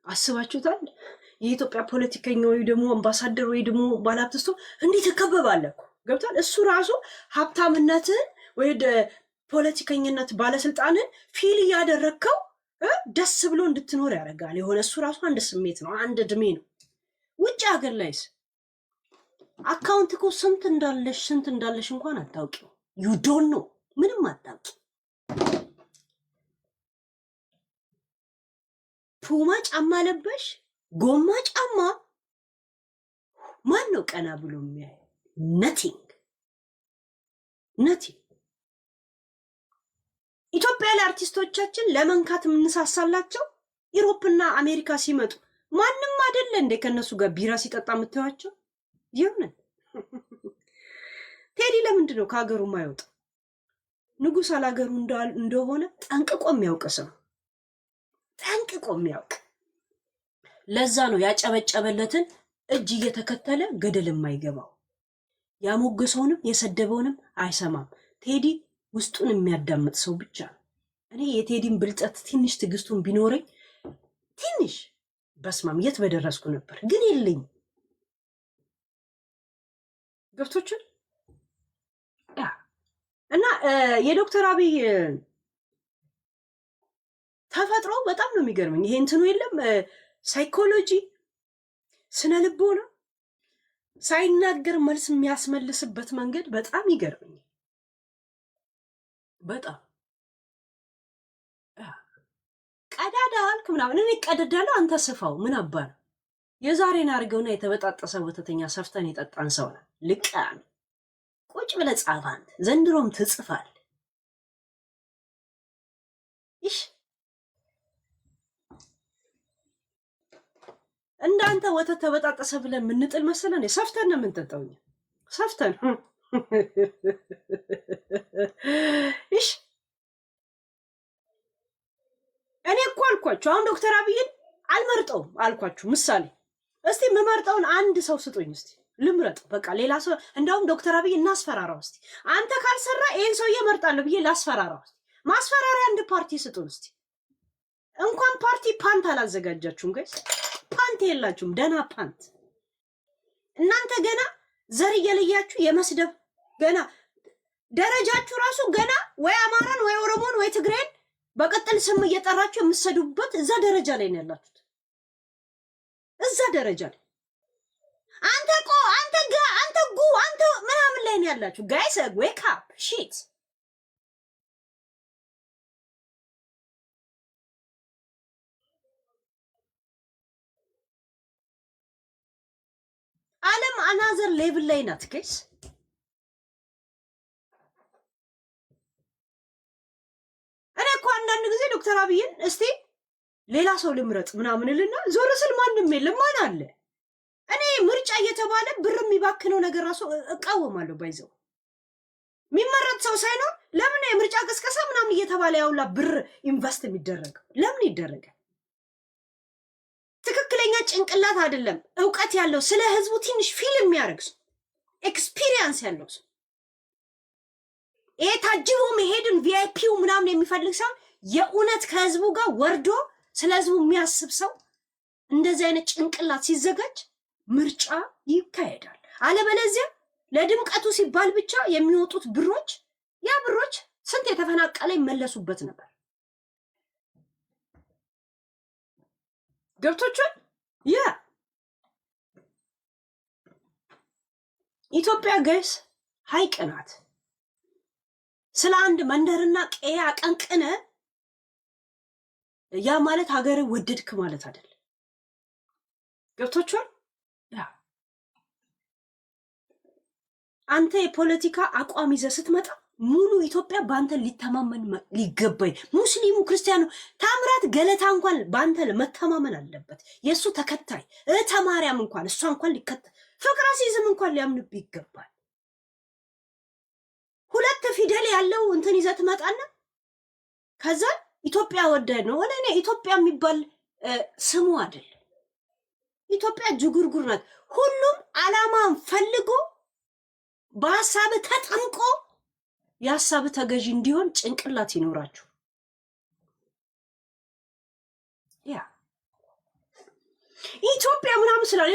አስባችሁታል? የኢትዮጵያ ፖለቲከኛ ወይ ደግሞ አምባሳደር ወይ ደግሞ ባለሀብትስቶ እንዴት ተከበባለህ እኮ ገብቷል። እሱ ራሱ ሀብታምነትን ወይ ፖለቲከኝነት ባለስልጣንን ፊል እያደረግከው ደስ ብሎ እንድትኖር ያደርጋል። የሆነ እሱ ራሱ አንድ ስሜት ነው፣ አንድ እድሜ ነው። ውጭ ሀገር ላይስ አካውንት እኮ ስንት እንዳለሽ እንኳን አታውቂው። ዩ ዶንት ኖ፣ ምንም አታውቂ። ፑማ ጫማ ለበሽ ጎማ ጫማ ማን ነው ቀና ብሎ የሚያይ? ነቲንግ። ኢትዮጵያ ላይ አርቲስቶቻችን ለመንካት የምንሳሳላቸው ኢሮፕና አሜሪካ ሲመጡ ማንም አይደለ እንደ ከነሱ ጋር ቢራ ሲጠጣ የምታዩቸው? ይሁን ቴዲ ለምንድን ነው ከሀገሩ ማይወጣ? ንጉስ አላገሩ እንደሆነ ጠንቅቆ የሚያውቅ ሰው፣ ጠንቅቆ የሚያውቅ። ለዛ ነው ያጨበጨበለትን እጅ እየተከተለ ገደል የማይገባው። ያሞገሰውንም የሰደበውንም አይሰማም። ቴዲ ውስጡን የሚያዳምጥ ሰው ብቻ ነው። እኔ የቴዲን ብልጠት ትንሽ ትዕግስቱን ቢኖረኝ ትንሽ በስማም የት በደረስኩ ነበር፣ ግን የለኝ። ገብቶችን እና የዶክተር አብይ ተፈጥሮ በጣም ነው የሚገርመኝ። ይሄ እንትኑ የለም ሳይኮሎጂ፣ ስነ ልቦና ሳይናገር መልስ የሚያስመልስበት መንገድ በጣም ይገርመኝ። በጣም ቀዳዳ አልክ ምናምን እኔ ቀደዳለሁ፣ አንተ ስፋው ምን አባ ነው? የዛሬን አድርገውና የተበጣጠሰ ወተተኛ ሰፍተን የጠጣን ሰው ነው። ልቃም ቁጭ ብለህ ጻፍ አንተ፣ ዘንድሮም ትጽፋል። ይሽ እንዳንተ ወተት ተበጣጠሰ ብለን የምንጥል መሰለን? ሰፍተን ነው የምንጠጣው፣ ሰፍተን ይሽ እኔ እኮ አልኳችሁ አሁን ዶክተር አብይን አልመርጠውም አልኳችሁ። ምሳሌ እስቲ የምመርጠውን አንድ ሰው ስጡኝ እስቲ ልምረጥ። በቃ ሌላ ሰው እንዳውም ዶክተር አብይ እናስፈራራው እስቲ። አንተ ካልሰራ ይሄን ሰውዬ እመርጣለሁ ብዬ ላስፈራራው እስቲ። ማስፈራሪያ አንድ ፓርቲ ስጡን እስቲ። እንኳን ፓርቲ ፓንት አላዘጋጃችሁም ጋይስ። ፓንት የላችሁም፣ ደና ፓንት። እናንተ ገና ዘር እየለያችሁ የመስደብ ገና ደረጃችሁ ራሱ ገና ወይ አማራን ወይ ኦሮሞን ወይ ትግሬን በቀጥል ስም እየጠራችሁ የምትሰዱበት እዛ ደረጃ ላይ ነው ያላችሁት። እዛ ደረጃ ላይ አንተ ምናምን ላይ ነው ያላችሁ ጋይስ። ዌክ አፕ ሺት። ዓለም አናዘር ሌቭል ላይ ናት ጋይስ። እኔ እኮ አንዳንድ ጊዜ ዶክተር አብይን እስቲ ሌላ ሰው ልምረጥ ምናምን እልና ዞር ስል ማንም የለም። ማን አለ? እኔ ምርጫ እየተባለ ብር የሚባክነው ነገር ራሱ እቃወማለሁ። ባይዘው የሚመረጥ ሰው ሳይኖር ለምን የምርጫ ቅስቀሳ ምናምን እየተባለ ያውላ ብር ኢንቨስት የሚደረገው ለምን ይደረጋል? ትክክለኛ ጭንቅላት አይደለም እውቀት ያለው ስለ ህዝቡ ትንሽ ፊልም የሚያደርግ ሰው ኤክስፒሪየንስ ያለው ሰው ይሄ ታጅቦ መሄድን ቪአይፒው ምናምን የሚፈልግ ሰው የእውነት ከህዝቡ ጋር ወርዶ ስለ ህዝቡ የሚያስብ ሰው እንደዚህ አይነት ጭንቅላት ሲዘጋጅ ምርጫ ይካሄዳል። አለበለዚያ ለድምቀቱ ሲባል ብቻ የሚወጡት ብሮች ያ ብሮች ስንት የተፈናቀለ ይመለሱበት ነበር። ገብቶቹን ያ ኢትዮጵያ ጋይስ ሀይቅ ናት። ስለ አንድ መንደርና ቀያ አቀንቅነ ያ ማለት ሀገር ወደድክ ማለት አይደለም። ገብቶቹን ያ አንተ የፖለቲካ አቋም ይዘህ ስትመጣ ሙሉ ኢትዮጵያ በአንተ ሊተማመን ሊገባይ ሙስሊሙ ክርስቲያኑ ታምራት ገለታ እንኳን በአንተ መተማመን አለበት። የእሱ ተከታይ ተማሪያም እንኳን እሷ እንኳን ሊከተል ፍቅረ ሲዝም እንኳን ሊያምንብ ይገባል። ሁለት ፊደል ያለው እንትን ይዘህ ትመጣና ከዛ ኢትዮጵያ ወደድ ነው። እኔ ኢትዮጵያ የሚባል ስሙ አይደል። ኢትዮጵያ ጅጉርጉር ናት። ሁሉም አላማን ፈልጎ በሐሳብ ተጠምቆ የሐሳብ ተገዢ እንዲሆን ጭንቅላት ይኖራችሁ። ያ ኢትዮጵያ ምናምን ስላለ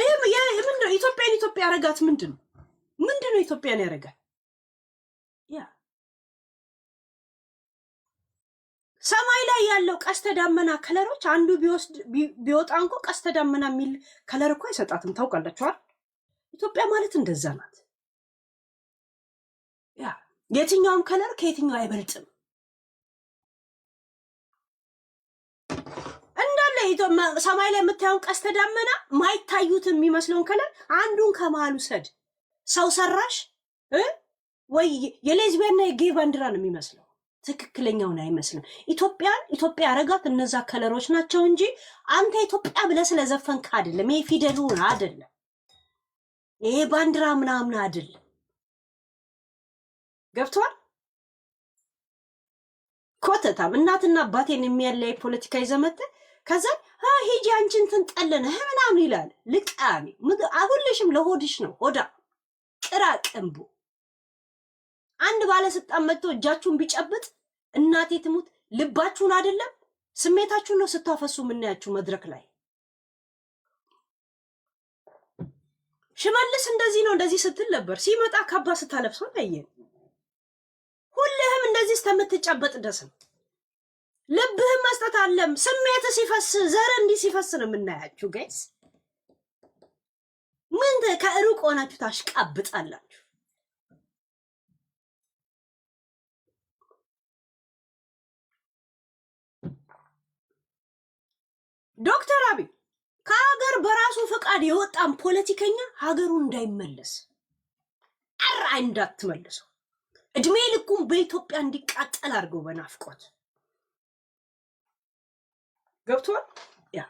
ምንድነው ኢትዮጵያን ኢትዮጵያ ያረጋት? ምንድነው ኢትዮጵያን ያረጋት? ያ ሰማይ ላይ ያለው ቀስተ ዳመና ከለሮች አንዱ ቢወጣ እንኳ ቀስተ ዳመና የሚል ከለር እኮ አይሰጣትም። ታውቃላችሁ አይደል? ኢትዮጵያ ማለት እንደዛ ናት። ያ የትኛውም ከለር ከየትኛው አይበልጥም። እንዳለ ሰማይ ላይ የምታየውን ቀስተ ዳመና ማይታዩት የሚመስለውን ከለር አንዱን ከመሀሉ ሰድ ሰው ሰራሽ ወይ የሌዝቢያንና የጌ ባንዲራ ነው የሚመስለው። ትክክለኛውን አይመስልም። ኢትዮጵያ ያረጋት እነዛ ከለሮች ናቸው እንጂ አንተ ኢትዮጵያ ብለህ ስለዘፈንክ አይደለም። ይሄ ፊደሉን አይደለም። ይሄ ባንዲራ ምናምን አይደለም። ገብቷል? ኮተታም እናትና አባቴን የሚያለይ ፖለቲካ ይዘመተ ከዛ ሂጂ አንቺ እንትን ጠለነ ምናምን ይላል። ልቃሚ ሁልሽም ለሆድሽ ነው። ሆዳ ቅራ ቅንቡ አንድ ባለስልጣን መጥቶ እጃችሁን ቢጨብጥ እናቴ ትሙት ልባችሁን አይደለም ስሜታችሁን ነው ስታፈሱ የምናያችሁ መድረክ ላይ። ሽመልስ እንደዚህ ነው እንደዚህ ስትል ነበር። ሲመጣ ካባ ስታለብሰው ታየን። ሁልህም እንደዚህ እስከምትጨበጥ ድረስ ልብህም መስጠት አለም። ስሜት ሲፈስ ዘር እንዲህ ሲፈስ ነው የምናያችሁ ጋይስ። ምን ከሩቅ ሆናችሁ ታሽቃብጣላችሁ? ዶክተር አብይ ከሀገር በራሱ ፈቃድ የወጣን ፖለቲከኛ ሀገሩ እንዳይመለስ እንዳትመልሰው እድሜ ልኩን በኢትዮጵያ እንዲቃጠል አድርገው በናፍቆት ገብቷል። ያ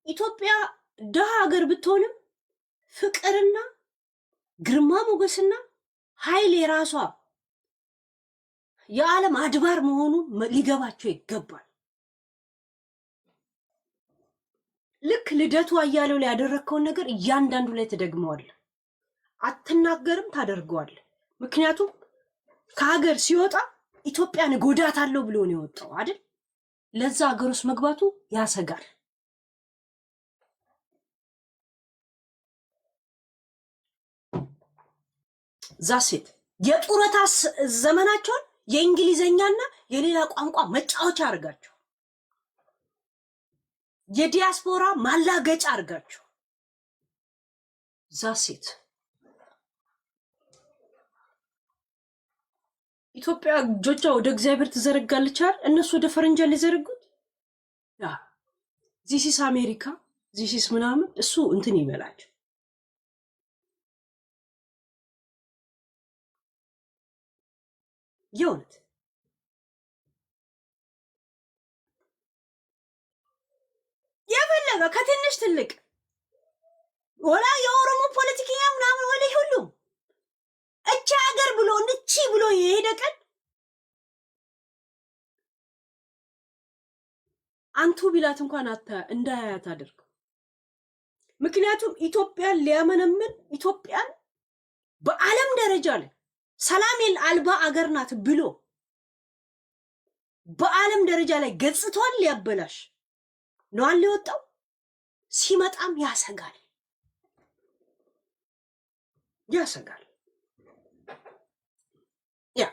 ኢትዮጵያ ደሃ ሀገር ብትሆንም ፍቅርና ግርማ ሞገስና ኃይል የራሷ የዓለም አድባር መሆኑን ሊገባቸው ይገባል። ልክ ልደቱ አያሌው ላይ ያደረግከውን ነገር እያንዳንዱ ላይ ትደግመዋለህ። አትናገርም፣ ታደርገዋለህ። ምክንያቱም ከሀገር ሲወጣ ኢትዮጵያን ጎዳታለሁ ብሎ ነው የወጣው አይደል? ለዛ ሀገር ውስጥ መግባቱ ያሰጋል። ዛሴት የጡረታ ዘመናቸውን የእንግሊዘኛና የሌላ ቋንቋ መጫወቻ አድርጋቸው፣ የዲያስፖራ ማላገጫ አድርጋቸው። ዛሴት ኢትዮጵያ እጆቿ ወደ እግዚአብሔር ትዘረጋለች አይደል? እነሱ ወደ ፈረንጃ ሊዘረጉት ያ ዚሲስ አሜሪካ ዚሲስ ምናምን እሱ እንትን ይበላቸው። የእውነት የፈለገ ከትንሽ ትልቅ ወላ የኦሮሞ ፖለቲከኛ ምናምን ወላ ሁሉም እቺ ሀገር ብሎ እንቺ ብሎ የሄደ ቀን አንቱ ቢላት እንኳን እንዳያያት አድርገው። ምክንያቱም ኢትዮጵያን ሊያመነምን ኢትዮጵያን በዓለም ደረጃ ላይ ሰላም አልባ አገር ናት ብሎ በዓለም ደረጃ ላይ ገጽቷን ሊያበላሽ ነው ሊወጣው። ሲመጣም ያሰጋል ያሰጋል። ያ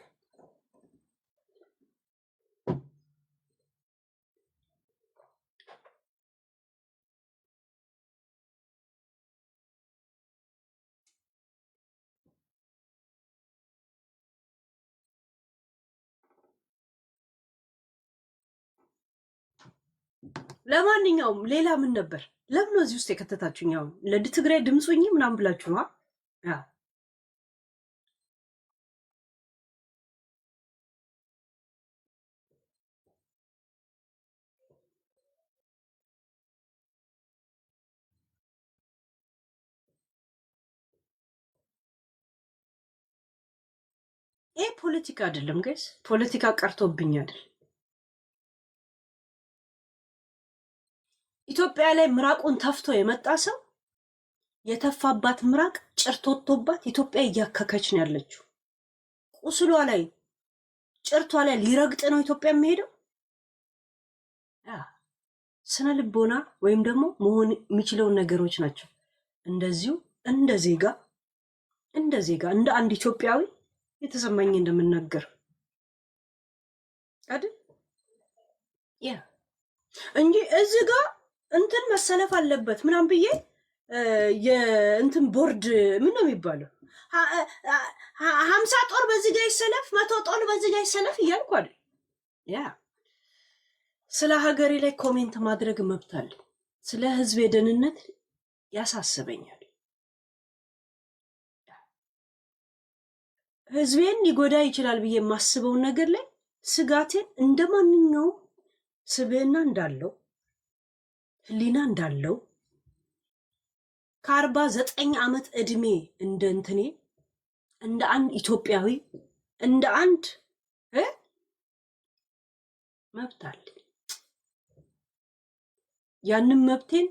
ለማንኛውም ሌላ ምን ነበር? ለምን እዚህ ውስጥ የከተታችሁኝ? አሁን ለትግራይ ድምፁኝ ምናምን ብላችሁ ነው? ይሄ ፖለቲካ አይደለም ጋይስ፣ ፖለቲካ ቀርቶብኝ አይደል። ኢትዮጵያ ላይ ምራቁን ተፍቶ የመጣ ሰው የተፋባት ምራቅ ጭርቶቶባት ኢትዮጵያ እያከከች ነው ያለችው። ቁስሏ ላይ ጭርቷ ላይ ሊረግጥ ነው ኢትዮጵያ የሚሄደው። ስነ ልቦና ወይም ደግሞ መሆን የሚችለውን ነገሮች ናቸው። እንደዚሁ እንደ ዜጋ እንደ አንድ ኢትዮጵያዊ የተሰማኝ እንደምናገር አይደል? ያ እንጂ እዚህ ጋር እንትን መሰለፍ አለበት ምናምን ብዬ የእንትን ቦርድ ምን ነው የሚባለው 50 ጦር በዚህ ጋር ይሰለፍ 100 ጦር በዚህ ጋር ይሰለፍ እያልኩ አይደል? ያ ስለ ሀገሬ ላይ ኮሜንት ማድረግ መብት አለ። ስለ ህዝብ ደህንነት ያሳስበኛል። ህዝቤን ሊጎዳ ይችላል ብዬ የማስበውን ነገር ላይ ስጋቴን እንደማንኛውም ስብዕና እንዳለው ህሊና እንዳለው ከ49 ዓመት እድሜ እንደ አንድ ኢትዮጵያዊ እንደ አንድ መብት አለ። ያንን መብቴን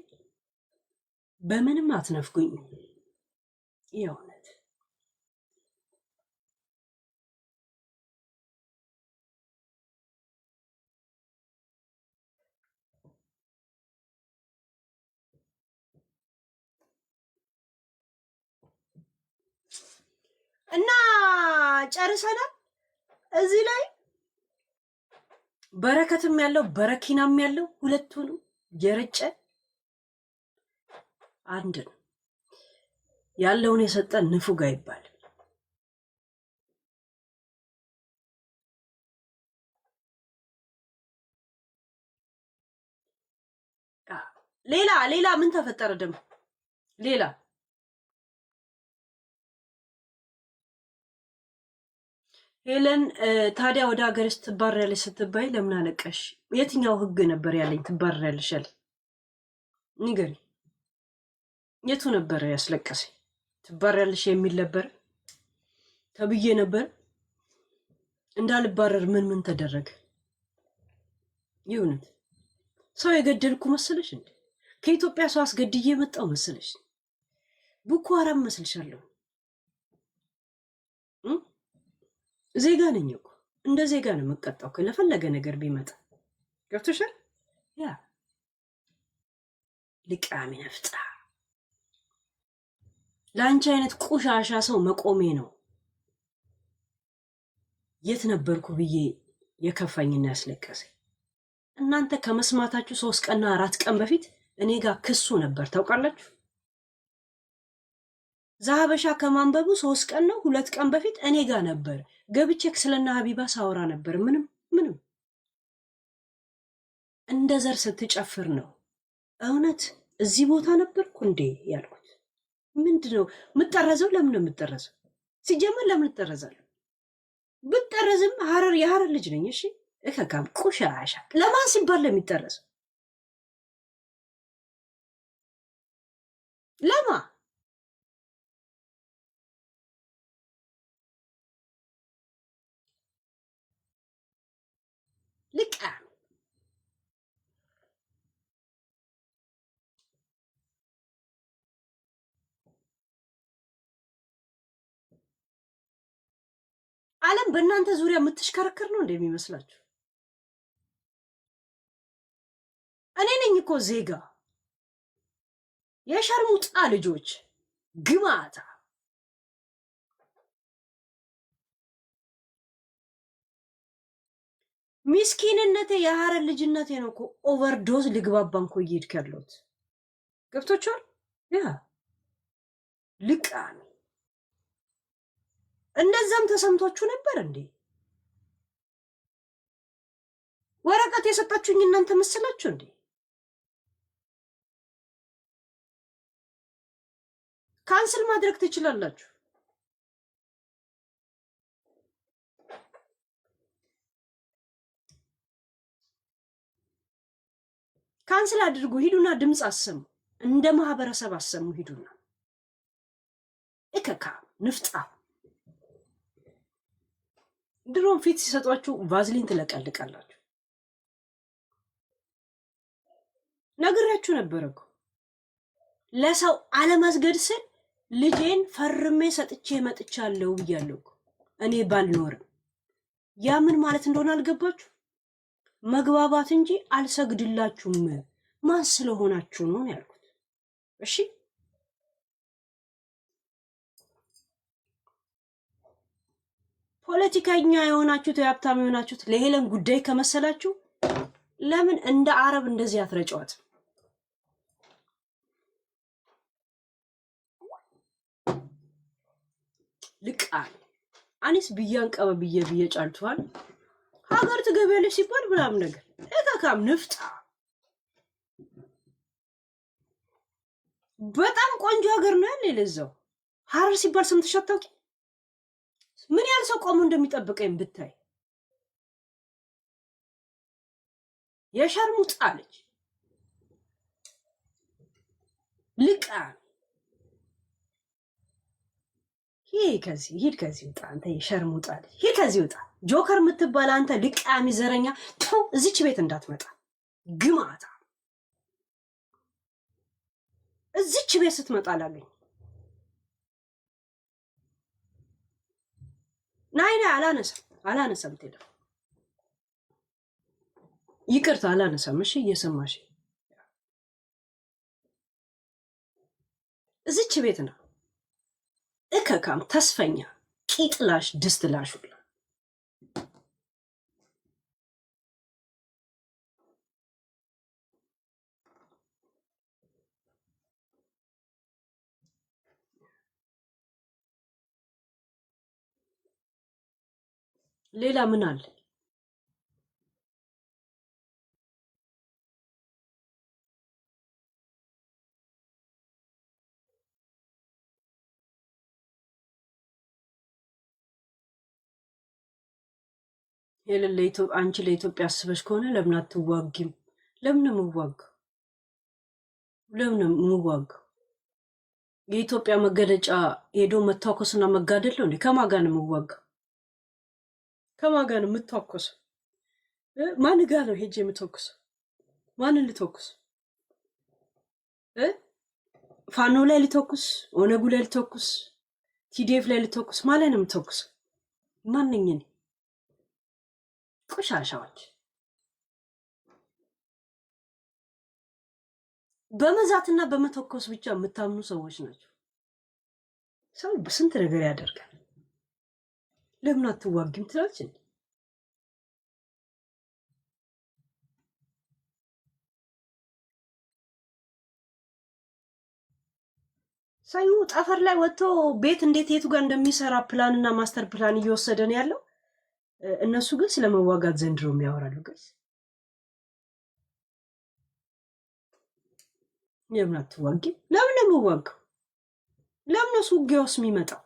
በምንም አትነፍጉኝ። የእውነት እና ጨርሰናል። እዚህ ላይ በረከትም ያለው በረኪናም ያለው ሁለቱንም የረጨ አንድ ነው። ያለውን የሰጠ ንፉግ አይባልም። ሌላ ምን ተፈጠረ ደግሞ? ሌላ ሄለን ታዲያ ወደ ሀገርሽ ትባረሪያለሽ ስትባይ ለምን አለቀሽ? የትኛው ህግ ነበር ያለኝ ትባረሪያለሽ ያለ ንገሪ። የቱ ነበር ያስለቀሰኝ? ትባረሪያለሽ የሚል ነበር ተብዬ ነበር። እንዳልባረር ምን ተደረገ? ይሁንት ሰው የገደልኩ መሰለሽ እንዴ? ከኢትዮጵያ ሰው አስገድዬ የመጣው መሰለሽ? ቦኮ ሃራም መስልሻለሁ? ዜጋ ነኝ እኮ እንደ ዜጋ ነው የምቀጣው ለፈለገ ነገር ቢመጣ። ገብቶሻል? ያ ልቃሚ ነፍጣ ለአንቺ አይነት ቆሻሻ ሰው መቆሜ ነው የት ነበርኩ ብዬ የከፋኝና ያስለቀሰኝ። እናንተ ከመስማታችሁ 3 ቀንና 4 ቀን በፊት እኔ ጋር ክሱ ነበር ታውቃላችሁ። ዛሀበሻ ከማንበቡ 3 ቀን ነው 2 ቀን በፊት እኔ ጋር ነበር ገብቼ ስለና ሀቢባ ሳወራ ነበር። ምንም እንደ ዘር ስትጨፍር ነው እውነት እዚህ ቦታ ነበርኩ እንዴ ያልኩት። ምንድነው የምጠረዘው? ለምን ነው የምጠረዘው? ሲጀመር ለምን እጠረዛለሁ? ብጠረዝም የሀረር ልጅ ነኝ። እሺ እከካም ቆሻሻ ለማን ሲባል ለሚጠረዘው? ለማ ልቃ ዓለም በእናንተ ዙሪያ የምትሽከረከር ነው እንደሚመስላችሁ? እኔ ነኝ እኮ ዜጋ። የሸርሙጣ ልጆች ግማታ ሚስኪንነቴ የሀረር ልጅነቴ ነው እኮ። ኦቨርዶዝ ልግባባን እኮ እየሄድክ ያለሁት ገብቶቻል? ያ ልቃሚ እንደዛም ተሰምቷችሁ ነበር እንዴ? ወረቀት የሰጣችሁኝ እናንተ መሰላችሁ እንዴ? ካንስል ማድረግ ትችላላችሁ። ካንስል አድርጉ። ሂዱና ድምፅ አሰሙ። እንደ ማህበረሰብ አሰሙ። ሂዱና እከካ ንፍጣ ድሮም ፊት ሲሰጧችሁ ቫዝሊን ትለቀልቃላችሁ። ነግሬያችሁ ነበር እኮ ለሰው አለመስገድ ስል ልጄን ፈርሜ ሰጥቼ መጥቻለሁ ብያለሁ እኮ እኔ ባልኖርም። ያ ምን ማለት እንደሆነ አልገባችሁ? መግባባት እንጂ አልሰግድላችሁም ማን ስለሆናችሁ ነው ያልኩት። እሺ ፖለቲከኛ የሆናችሁት የሀብታም የሆናችሁት ለሄለን ጉዳይ ከመሰላችሁ ለምን እንደ አረብ እንደዚህ አትረጫዋት? ልቃል አኒስ ብያን ቀበ ብዬ ጫልቷል። ሀገር ትገቢያለሽ ሲባል ምናምን ነገር እካካም ንፍጣ በጣም ቆንጆ ሀገር ነው ያለ። ለዛው ሀረር ሲባል ሰምተሽ አታውቂ? ምን ያህል ሰው ቆሞ እንደሚጠብቀኝ ብታይ። የሸርሙጣ ልጅ ልቃም ሂድ ከዚህ ውጣ አንተ የሸርሙጣ ልጅ ሂድ ከዚህ ውጣ። ጆከር የምትባል አንተ ልቃሚ ዘረኛ ተው፣ እዚች ቤት እንዳትመጣ ግማታ። እዚች ቤት ስትመጣ ላገኝ ናይ አላነሳም ትሄዳ። ይቅርታ አላነሳም። እሺ እየሰማሽ እዚች ቤት ነው እከካም ተስፈኛ ቂጥላሽ ድስትላሽ ሁላ ሌላ ምን አለ? አንቺ ለኢትዮጵያ አስበሽ ከሆነ ለምን አትዋጊም? ለምን የምዋጋው? የኢትዮጵያ መገለጫ ሄዶ መታኮስና መጋደል ነው እንዴ? ከማን ጋር ነው የምዋጋው? ከማን ጋር ነው የምታኮሰው? ማን ጋር ነው ሄጄ የምተኩሰው? ማንን ልተኩስ? ፋኖ ላይ ልተኩስ? ኦነጉ ላይ ልተኩስ? ቲዲኤፍ ላይ ልተኩስ? ማለት ነው የምተኩስ? ማንኝን ቆሻሻዎች በመዛትና በመተኮስ ብቻ የምታምኑ ሰዎች ናቸው። ሰው በስንት ነገር ያደርጋል። ለምን አትዋጊም ትላለች እንዴ? ሳዩ ጠፈር ላይ ወጥቶ ቤት እንዴት የቱ ጋር እንደሚሰራ ፕላንና ማስተር ፕላን እየወሰደ ነው ያለው። እነሱ ግን ስለመዋጋት ዘንድሮ የሚያወራሉ። ጋይስ ለምን አትዋጊም? ለምን ነው የምዋጋው? ለምን ነው ውጊያውስ የሚመጣው?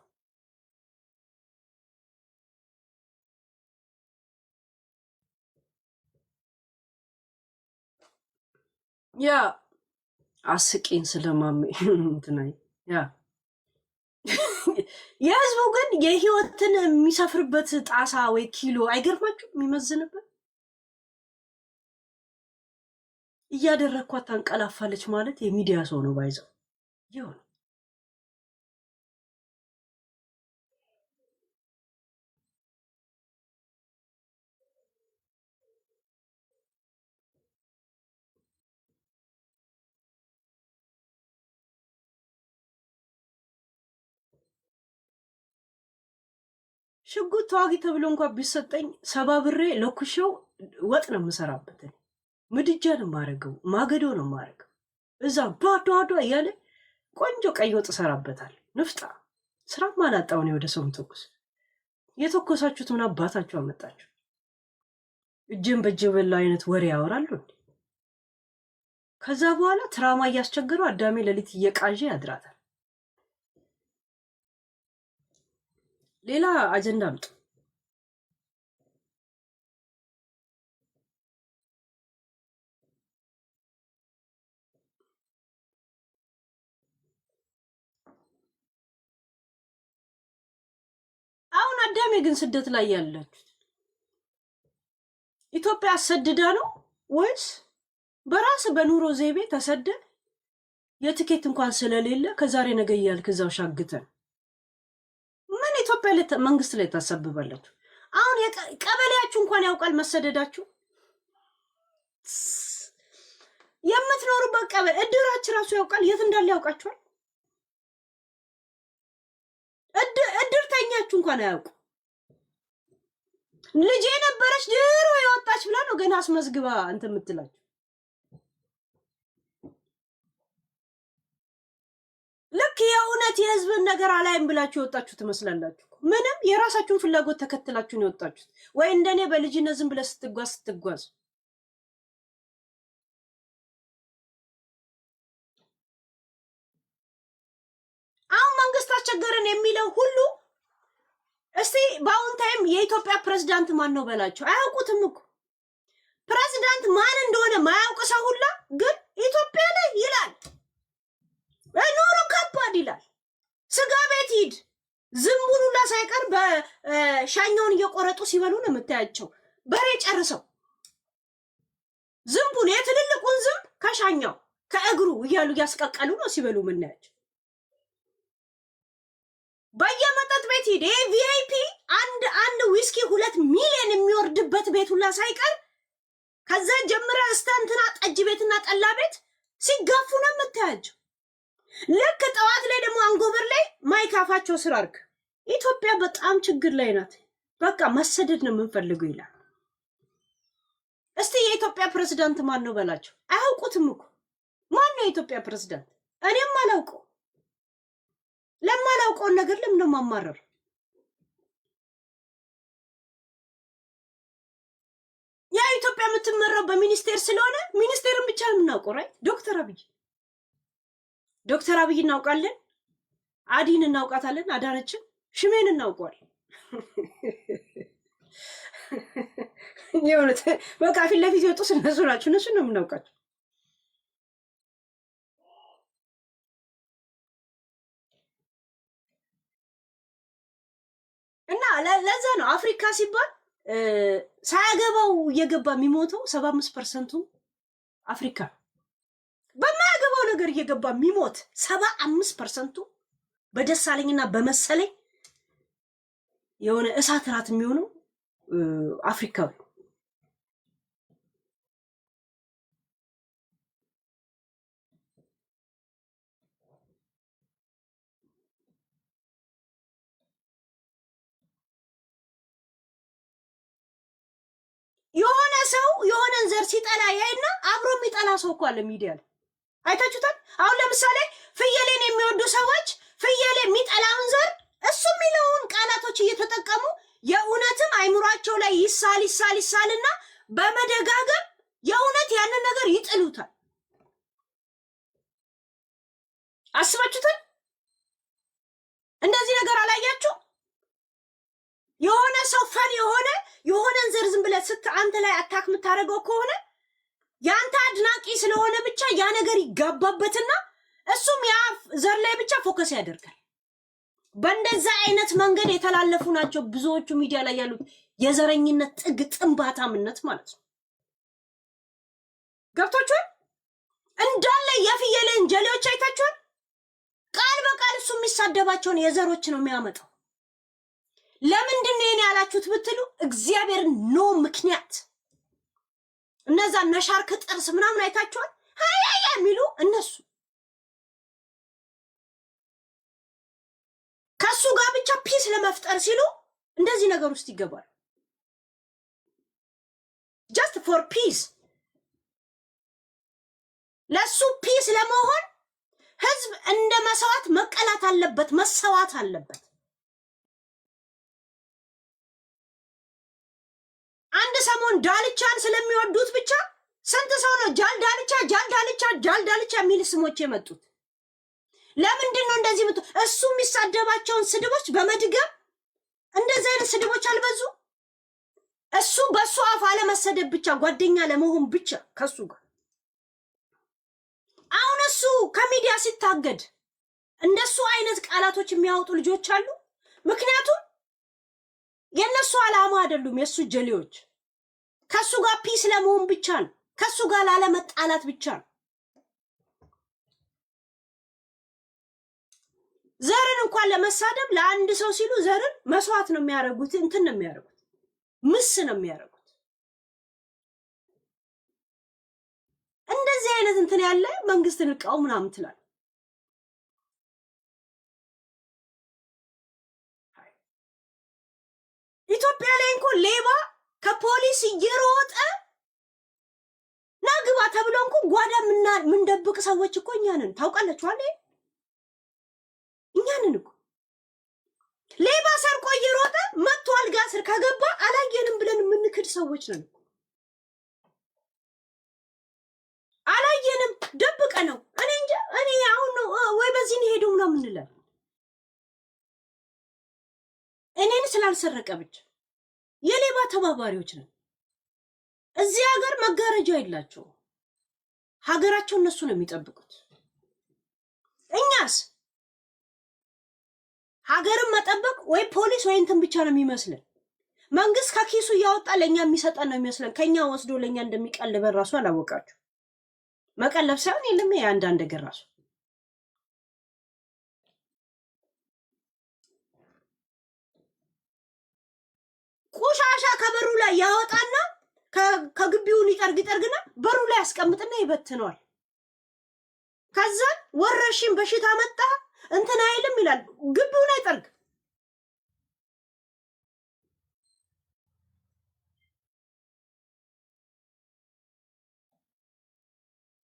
ያ አስቂኝ ስለማሜ እንትናይ ያ የህዝቡ ግን የህይወትን የሚሰፍርበት ጣሳ ወይ ኪሎ አይገርማችሁ? የሚመዝንበት እያደረግኳት ታንቀላፋለች ማለት የሚዲያ ሰው ነው ባይዘው ይሆን። ሽጉጥ ተዋጊ ተብሎ እንኳን ቢሰጠኝ ሰባብሬ ለኩሼው ወጥ ነው የምሰራበት። ምድጃ ነው የማደርገው፣ ማገዶ ነው የማደርገው። እዛ ዷዷዷ እያለ ቆንጆ ቀይ ወጥ እሰራበታል። ንፍጣ ስራ ማላጣው ነው ወደ ሰው ምተኩስ። የተኮሳችሁት ምን አባታችሁ አመጣችሁ? እጅን በእጅ በላ አይነት ወሬ ያወራሉ። ከዛ በኋላ ትራማ እያስቸገሩ አዳሜ ሌሊት እየቃዠ ያድራታል። ሌላ አጀንዳ አምጡ። አሁን አዳሜ ግን ስደት ላይ ያላችሁት ኢትዮጵያ አሰድዳ ነው ወይስ በራስ በኑሮ ዘይቤ ተሰደ የትኬት እንኳን ስለሌለ ከዛሬ ነገ እያልክ እዛው ሻግተን ምን ኢትዮጵያ መንግስት ላይ ታሰብባላችሁ? አሁን ቀበሌያችሁ እንኳን ያውቃል መሰደዳችሁ። የምትኖሩበት ቀበሌ እድራችሁ ራሱ ያውቃል፣ የት እንዳለ ያውቃችኋል። እድርተኛችሁ እንኳን አያውቁ። ልጅ የነበረች ድሮ የወጣች ብላ ነው ገና አስመዝግባ እንትን የምትላችሁ። ልክ የእውነት የህዝብን ነገር አላይም ብላችሁ የወጣችሁ ትመስላላችሁ። ምንም የራሳችሁን ፍላጎት ተከትላችሁ ነው የወጣችሁት። ወይ እንደኔ በልጅነት ዝም ብለህ ስትጓዝ አሁን መንግስት አስቸገረን የሚለው ሁሉ እስቲ በአሁን ታይም የኢትዮጵያ ፕሬዝዳንት ማን ነው በላቸው። አያውቁትም እኮ ፕሬዝዳንት ማን እንደሆነ ማያውቅ ሰው ሁላ ግን ኢትዮጵያ ላይ ይላል። ኑሮ ከባድ ይላል። ስጋ ቤት ሂድ፣ ዝንቡን ሁላ ሳይቀር በሻኛውን እየቆረጡ ሲበሉ ነው የምታያቸው። በሬ ጨርሰው ዝንቡን የትልልቁን ዝንብ ከሻኛው ከእግሩ እያሉ እያስቀቀሉ ነው ሲበሉ የምናያቸው። በየመጠጥ ቤት ሂድ፣ ቪአይፒ አንድ ዊስኪ 2 ሚሊዮን የሚወርድበት ቤት ሁላ ሳይቀር ከዛ ጀምረ እስተ እንትና ጠጅ ቤትና ጠላ ቤት ሲጋፉ ነው የምታያቸው። ልክ ጠዋት ላይ ደግሞ አንጎበር ላይ ማይክ አፋቸው ስር አርግ። ኢትዮጵያ በጣም ችግር ላይ ናት። በቃ መሰደድ ነው የምንፈልገው ይላል። እስቲ የኢትዮጵያ ፕሬዝዳንት ማን ነው በላቸው። አያውቁትም እኮ ማን ነው የኢትዮጵያ ፕሬዝዳንት? እኔም አላውቀው። ለማላውቀውን ነገር ለምን ነው ማማረር? ያ ኢትዮጵያ የምትመራው በሚኒስቴር ስለሆነ ሚኒስቴርን ብቻ ነው የምናውቀው። ራይት ዶክተር አብይ እናውቃለን፣ አዲን እናውቃታለን፣ አዳነችን፣ ሽሜን እናውቀዋለን። የእውነት በቃ ፊት ለፊት የወጡት እነሱ ናቸው። እነሱ ነው የምናውቃቸው። እና ለዛ ነው አፍሪካ ሲባል ሳያገባው እየገባ የሚሞተው 75% አፍሪካ በማያገባው ነገር እየገባ የሚሞት 75% በደሳለኝና በመሰለኝ የሆነ እሳት ራት የሚሆነው አፍሪካዊ። የሆነ ሰው የሆነን ዘር ሲጠላ ያይና አብሮ የሚጠላ ሰው እኮ አለ ሚዲያ ላይ አይታችሁታል። አሁን ለምሳሌ ፍየሌን የሚወዱ ሰዎች ፍየሌ የሚጠላውን ዘር እሱ የሚለውን ቃላቶች እየተጠቀሙ የእውነትም አይምሯቸው ላይ ይሳልና በመደጋገም የእውነት ያንን ነገር ይጥሉታል። አስባችሁታል? እንደዚህ ነገር አላያችሁ? የሆነ ሰው ፈን የሆነን ዘር ዝም ብለህ አንተ ላይ አታክ የምታደርገው ከሆነ ያንተ አድናቂ ስለሆነ ብቻ ያ ነገር ይጋባበትና እሱም ያ ዘር ላይ ብቻ ፎከስ ያደርጋል። በእንደዛ አይነት መንገድ የተላለፉ ናቸው ብዙዎቹ ሚዲያ ላይ ያሉት የዘረኝነት ጥግ ጥንባታምነት ማለት ነው። ገብቶቹን እንዳለ የፍየልን ጀሌዎች አይታችኋል። ቃል በቃል እሱ የሚሳደባቸውን የዘሮች ነው የሚያመጣው። ለምንድን ነው ያላችሁት ብትሉ እግዚአብሔር ነው ምክንያት። እነዛ ነሻርክ ጥርስ ምናምን አይታችኋል ሃያያ የሚሉ እነሱ ከሱ ጋር ብቻ ፒስ ለመፍጠር ሲሉ እንደዚህ ነገር ውስጥ ይገባል። just for peace ለሱ ፒስ ለመሆን ህዝብ እንደ መስዋዕት መቀላት አለበት፣ መሰዋት አለበት። አንድ ሰሞን ዳልቻን ስለሚወዱት ብቻ ስንት ሰው ነው ጃልዳልቻ የሚል ስሞች የመጡት? ለምንድን ነው እንደዚህ ምቱ? እሱ የሚሳደባቸውን ስድቦች በመድገም እንደዚህ አይነት ስድቦች አልበዙ? እሱ በሱ አፍ አለመሰደብ ብቻ ጓደኛ ለመሆን ብቻ ከሱ ጋር አሁን እሱ ከሚዲያ ሲታገድ እንደሱ አይነት ቃላቶች የሚያወጡ ልጆች አሉ። ምክንያቱም የነሱ አላማ አይደሉም የሱ ጀሌዎች። ከሱ ጋር ፒስ ለመሆን ብቻ ነው፣ ከሱ ጋር ላለመጣላት ብቻ ነው። ዘርን እንኳን ለመሳደብ ለአንድ ሰው ሲሉ ዘርን መስዋዕት ነው የሚያደርጉት፣ እንትን ነው የሚያደርጉት፣ ምስ ነው የሚያደርጉት። እንደዚህ አይነት እንትን ያለ መንግስትን እቃው ምናምን ትላል። ኢትዮጵያ ላይ እንኳን ሌባ ከፖሊስ እየሮጠ ናግባ ተብሎ እንኳን ጓዳ ምን ደብቅ ሰዎች እኮ እኛ ነን። ታውቃላችሁ አይደል? እኛ ነን እኮ ሌባ ሰርቆ እየሮጠ መጥቶ አልጋ ስር ከገባ አላየንም ብለን የምንክድ ሰዎች ነን። አላየንም ደብቀ ነው። እኔ እንጃ እኔ አሁን ነው ወይ በዚህ ነው ሄደው ነው ምንለው። እኔን ስላልሰረቀ ብቻ የሌባ ተባባሪዎች ነን። እዚህ ሀገር መጋረጃ የላቸው። ሀገራቸው እነሱ ነው የሚጠብቁት። እኛስ ሀገርን መጠበቅ ወይ ፖሊስ ወይ እንትን ብቻ ነው የሚመስለን። መንግስት ከኪሱ እያወጣ ለኛ የሚሰጠን ነው የሚመስለን። ከኛ ወስዶ ለኛ እንደሚቀልበን ራሱ አላወቃችሁ። መቀለብ ሳይሆን የለም የአንዳንድ ነገር ራሱ ቆሻሻ ከበሩ ላይ ያወጣና ከግቢውን ይጠርግና በሩ ላይ ያስቀምጥና ይበትነዋል። ከዛ ወረሽን በሽታ መጣ እንትን አይልም ይላል። ግቢውን አይጠርግ።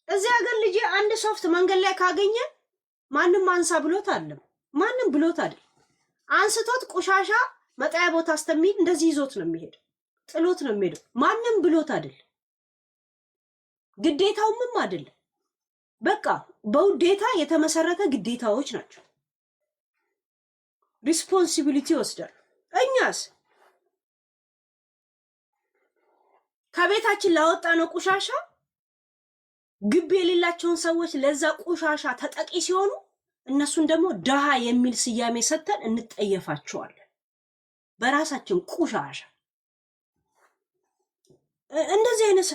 እዚህ ሀገር ልጅ አንድ ሶፍት መንገድ ላይ ካገኘ ማንም አንሳ ብሎት አይደለም፣ ማንም ብሎት አይደለም። አንስቶት ቆሻሻ መጣያ ቦታ አስተሚል እንደዚህ ይዞት ነው የሚሄድ፣ ጥሎት ነው የሚሄድ። ማንም ብሎት አይደለም፣ ግዴታውም አይደለም። በቃ በውዴታ የተመሰረተ ግዴታዎች ናቸው። ሪስፖንሲቢሊቲ ወስዳል። እኛስ ከቤታችን ላወጣነው ቆሻሻ ግብ የሌላቸውን ሰዎች ለዛ ቆሻሻ ተጠቂ ሲሆኑ እነሱን ደግሞ ድሃ የሚል ስያሜ ሰጥተን እንጠየፋቸዋለን። በራሳችን ቆሻሻ እንደዚህ አይነት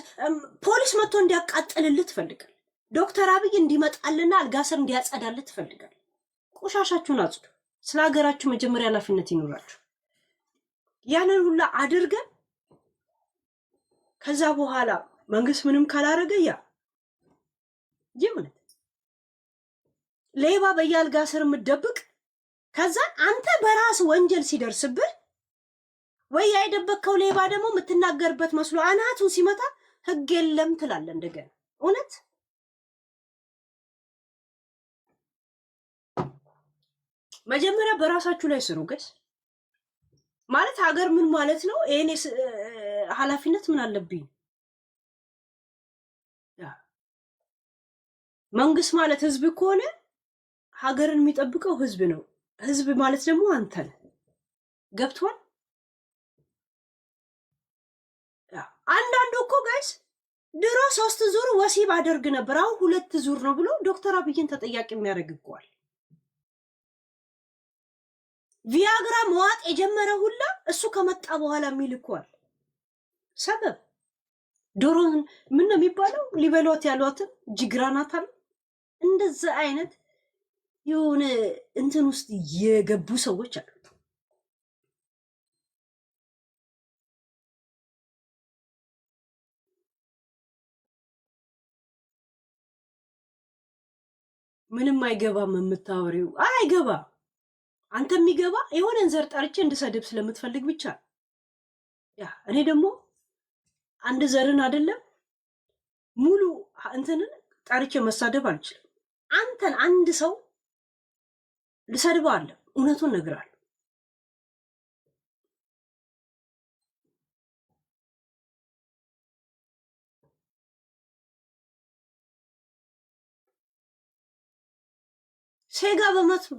ፖሊስ መጥቶ እንዲያቃጥልልህ ትፈልጋል። ዶክተር አብይ እንዲመጣልና አልጋ ስር እንዲያጸዳልህ ትፈልጋል። ቆሻሻችሁን አጽዱ። ስለ ሀገራችሁ መጀመሪያ ኃላፊነት ይኖራችሁ። ያንን ሁላ አድርገን ከዛ በኋላ መንግስት ምንም ካላረገ ያ ይምነት ሌባ በያልጋ ስር የምትደብቅ ከዛ አንተ በራስ ወንጀል ሲደርስብህ ወይ ያይደበከው ሌባ ደግሞ የምትናገርበት መስሎ አናቱን ሲመታ ህግ የለም ትላለህ። እንደገና እውነት መጀመሪያ በራሳችሁ ላይ ስሩ ገስ ማለት ሀገር ምን ማለት ነው? እኔ ኃላፊነት ምን አለብኝ? መንግስት ማለት ህዝብ ከሆነ ሀገርን የሚጠብቀው ህዝብ ነው። ህዝብ ማለት ደግሞ አንተ ነህ። ገብቷል? አንዳንዱ እኮ ጋይስ ድሮ 3 ዙር ወሲብ አደርግ ነበር አሁን 2 ዙር ነው ብሎ ዶክተር አብይን ተጠያቂ የሚያደርግ እኮዋል። ቪያግራ መዋጥ የጀመረ ሁላ እሱ ከመጣ በኋላ የሚልኳል። ሰበብ ዶሮን ምን ነው የሚባለው? ሊበሏት ያሏትን ጅግራናታል። እንደዛ አይነት የሆነ እንትን ውስጥ የገቡ ሰዎች አሉ። ምንም አይገባም የምታወሪው አይገባ። አንተ የሚገባ የሆነን ዘር ጠርቼ እንድሰድብ ስለምትፈልግ ብቻ ያ እኔ ደግሞ አንድ ዘርን አይደለም ሙሉ እንትንን ጠርቼ መሳደብ አልችልም። አንተን አንድ ሰው ልሰድበው አለ እውነቱን ነግራለሁ። ሴጋ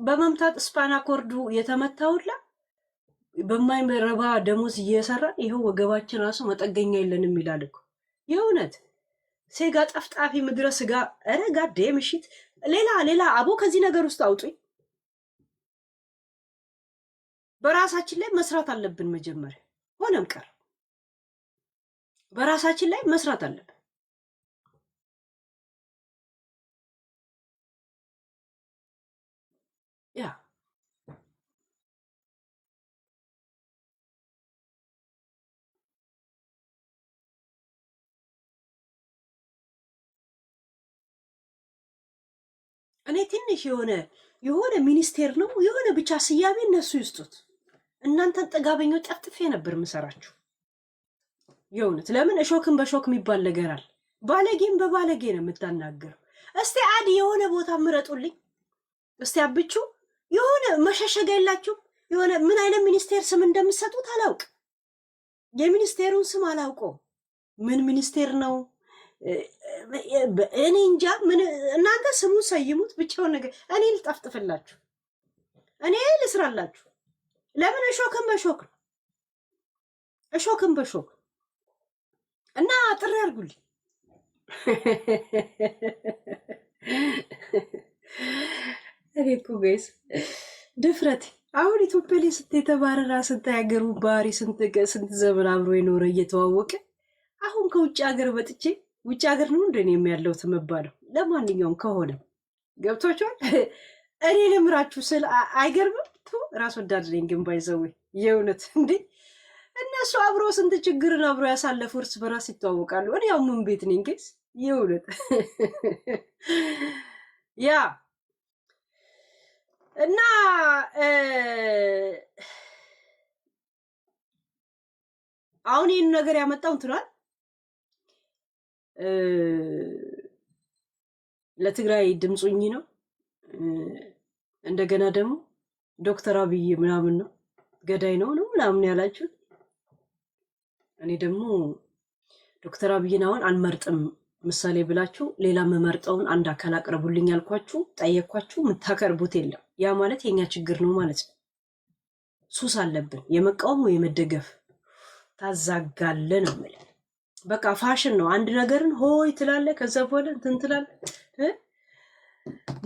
በመምታት ስፓና ኮርዱ የተመታውላ በማይረባ ደሞዝ እየሰራ ይሄው ወገባችን ራሱ መጠገኛ የለንም ይላል እኮ የእውነት ሴጋ ጠፍጣፊ ምድረ ስጋ ረጋዴ ምሽት ሌላ አቦ ከዚህ ነገር ውስጥ አውጡኝ። በራሳችን ላይ መስራት አለብን። መጀመሪያ ሆነም ቀር በራሳችን ላይ መስራት አለብን። ያ እኔ ትንሽ የሆነ ሚኒስቴር ነው የሆነ ብቻ ስያሜ እነሱ ይስጡት። እናንተን ጥጋበኞች ጠፍጥፌ ነበር ምሰራችሁ። የእውነት ለምን እሾክን በሾክ የሚባል ነገር አለ። ባለጌም በባለጌ ነው የምታናገረው። እስቲ አዲ የሆነ ቦታ ምረጡልኝ። እስቲ አብቹ የሆነ መሸሸጋ የላችሁ። የሆነ ምን አይነት ሚኒስቴር ስም እንደምትሰጡት አላውቅ። የሚኒስቴሩን ስም አላውቀው። ምን ሚኒስቴር ነው እኔ እንጃ። ምን እናንተ ስሙን ሰይሙት ብቻውን ነገር እኔ ልጠፍጥፍላችሁ፣ እኔ ልስራላችሁ። ለምን እሾክን በሾክ ነው እሾክን በሾክ እና ጥሪ አድርጉልኝ። እኔ እኮ ጋይስ ድፍረት አሁን ኢትዮጵያ ላይ ስንት የተባረራ ስንት ያገሩ ባህሪ ስንት ዘመን አብሮ የኖረ እየተዋወቀ አሁን ከውጭ ሀገር በጥቼ ውጭ ሀገር ነው እንደኔ የሚያለው ትመባለው። ለማንኛውም ከሆነ ገብቶቻል። እኔ ልምራችሁ ስል አይገርምም። ራስ ወዳድ ነኝ ግን ባይዘው የእውነት እንዴ እነሱ አብሮ ስንት ችግርን አብሮ ያሳለፉ እርስ በራስ ይተዋወቃሉ። እኔ ያው ምን ቤት ነኝ ግን የእውነት ያ እና አሁን ይህን ነገር ያመጣው እንትናል ለትግራይ ድምፁኝ ነው። እንደገና ደግሞ ዶክተር አብይ ምናምን ነው ገዳይ ነው ምናምን ያላችሁት። እኔ ደግሞ ዶክተር አብይን አሁን አልመርጥም ምሳሌ ብላችሁ ሌላ መመርጠውን አንድ አካል አቅርቡልኝ ያልኳችሁ ጠየኳችሁ፣ የምታቀርቡት የለም። ያ ማለት የኛ ችግር ነው ማለት ነው። ሱስ አለብን የመቃወም ወይ የመደገፍ ታዛጋለ ነው ማለት በቃ ፋሽን ነው። አንድ ነገርን ሆይ ትላለ፣ ከዛ በኋላ እንትን ትላለ፣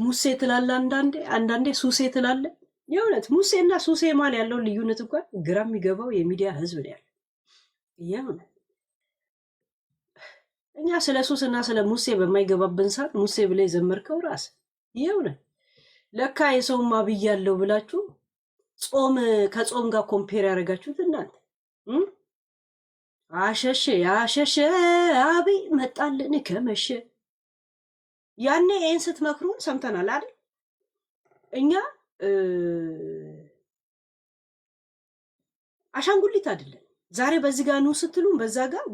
ሙሴ ትላለ፣ አንዳንዴ ሱሴ ትላለ። የእውነት ሙሴና ሱሴ ማል ያለው ልዩነት እንኳን ግራ የሚገባው የሚዲያ ህዝብ ነው ያለ። የእውነት እኛ ስለ ሱስና ስለ ሙሴ በማይገባብን ሰዓት ሙሴ ብለህ የዘመርከው ራስ የእውነት ለካ የሰውማ ብያለሁ ብላችሁ ጾም ከጾም ጋር ኮምፔር ያደረጋችሁት እናንተ አሸሸ አብይ መጣልን ከመሸ። ያኔ ይህን ስትመክሩን ሰምተናል አይደል? እኛ አሻንጉሊት አይደለም። ዛሬ በዚህ ጋር ኑ ስትሉን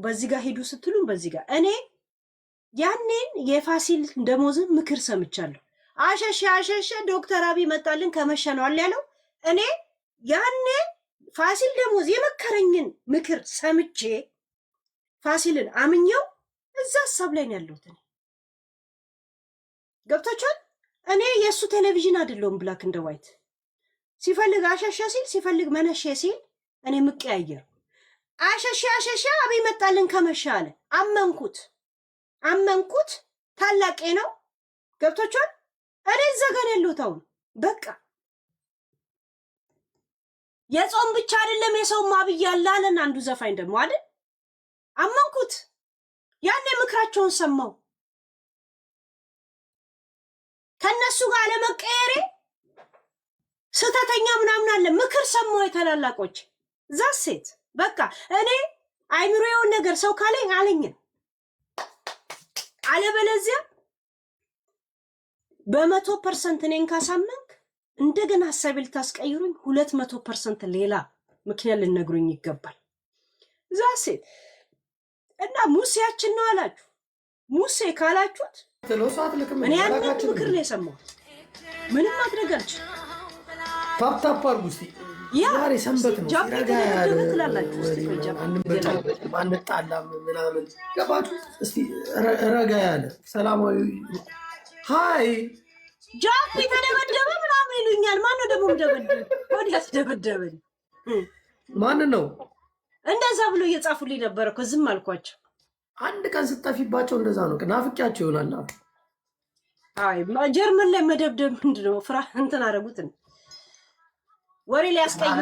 በዚህ ጋር ሄዱ ስትሉን በዚህ ጋር እኔ ያኔን የፋሲል ደሞዝን ምክር ሰምቻለሁ። አሸሸ ዶክተር አብይ መጣልን ከመሸ ነው አለ ያለው። እኔ ያኔ ፋሲል ደሞዝ የመከረኝን ምክር ሰምቼ ፋሲልን አምኘው እዛ ሀሳብ ላይ ነው ያለሁት። እኔ ገብቶቻል። እኔ የእሱ ቴሌቪዥን አይደለሁም ብላክ እንደ ዋይት። ሲፈልግ አሸሸ ሲል ሲፈልግ መነሸ ሲል እኔ ምቀያየር። አሸሸ አብይ መጣልን ከመሸ አለ። አመንኩት። ታላቄ ነው። ገብቶቻል። እኔ እዛ ጋር ነው ያለሁት አሁን በቃ የጾም ብቻ አይደለም የሰው ማብያ አለን። አንዱ ዘፋኝ ደግሞ አይደል አመንኩት። ያኔ ምክራቸውን ሰማው። ከነሱ ጋር ለመቀየሬ ስተተኛ ምናምን አለ ምክር ሰማው የተላላቆች ዛሴት በቃ እኔ አይምሮውን ነገር ሰው ካለኝ አለኝ። አለበለዚያ በ100% እኔን ካሳመንክ እንደገና ሀሳቤ ልታስቀይሩኝ 200% ሌላ ምክንያት ልነግሩኝ ይገባል። ዛሴት እና ሙሴያችን ነው አላችሁ። ሙሴ ካላችሁት እኔ ያንን ምክር ነው የሰማሁት። ምንም ማድረግ አልችልም። ታፕታፕ አድርጉ እስኪ። ዛሬ ሰንበት ነው። አንጣላም ምናምን ገባችሁ? እስኪ ረጋ ያለ ሰላማዊ ሀይ ጃፕ የተደበደበ ምናምን ይሉኛል። ማነው ደግሞ ደበደበ? ወዲያስ ደበደበኝ። ማንን ነው? እንደዛ ብሎ እየጻፉልኝ ነበር እኮ ዝም አልኳቸው። አንድ ቀን ስጠፊባቸው እንደዛ ነው። ናፍቂያቸው ይሆናል። አይ ጀርመን ላይ መደብደብ ምንድነው? ፍራ እንትን አደረጉትን ወሬ ላይ ያስቀይሩ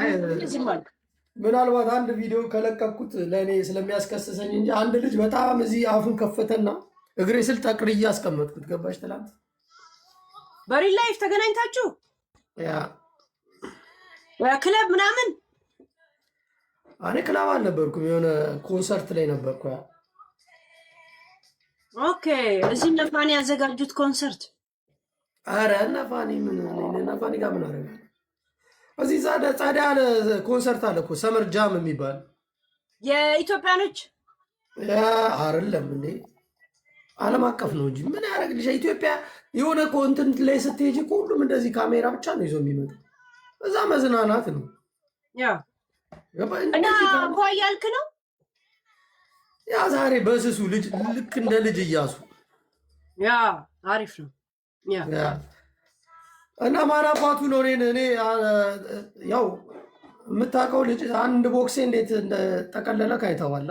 ዝም አልኩ። ምናልባት አንድ ቪዲዮ ከለቀኩት ለእኔ ስለሚያስከስሰኝ እንጂ አንድ ልጅ በጣም እዚህ አፉን ከፈተና እግሬ ስል ጠቅልዬ እያስቀመጥኩት ገባሽ? ትላንት በሪል ላይፍ ተገናኝታችሁ ክለብ ምናምን? እኔ ክለብ አልነበርኩም፣ የሆነ ኮንሰርት ላይ ነበርኩ። ኦኬ። እዚህ ነፋኒ ያዘጋጁት ኮንሰርት? አረ ነፋኒ ነፋኒ ጋር ምን አደረጋለሁ? እዚህ ጸዳ ያለ ኮንሰርት አለ እኮ ሰመር ጃም የሚባል የኢትዮጵያኖች አይደለም እንዴ? ዓለም አቀፍ ነው እንጂ ምን ያደርግልሽ? ኢትዮጵያ የሆነ እኮ እንትን ላይ ስትሄጂ እኮ ሁሉም እንደዚህ ካሜራ ብቻ ነው ይዞ የሚመጡ። እዛ መዝናናት ነው። እና ያልክ ነው። ያ ዛሬ በስሱ ልጅ ልክ እንደ ልጅ እያሱ አሪፍ ነው። እና ማናፋቱ ነው። እኔ ያው የምታውቀው ልጅ አንድ ቦክሴ እንዴት እንደጠቀለለ ካይተዋላ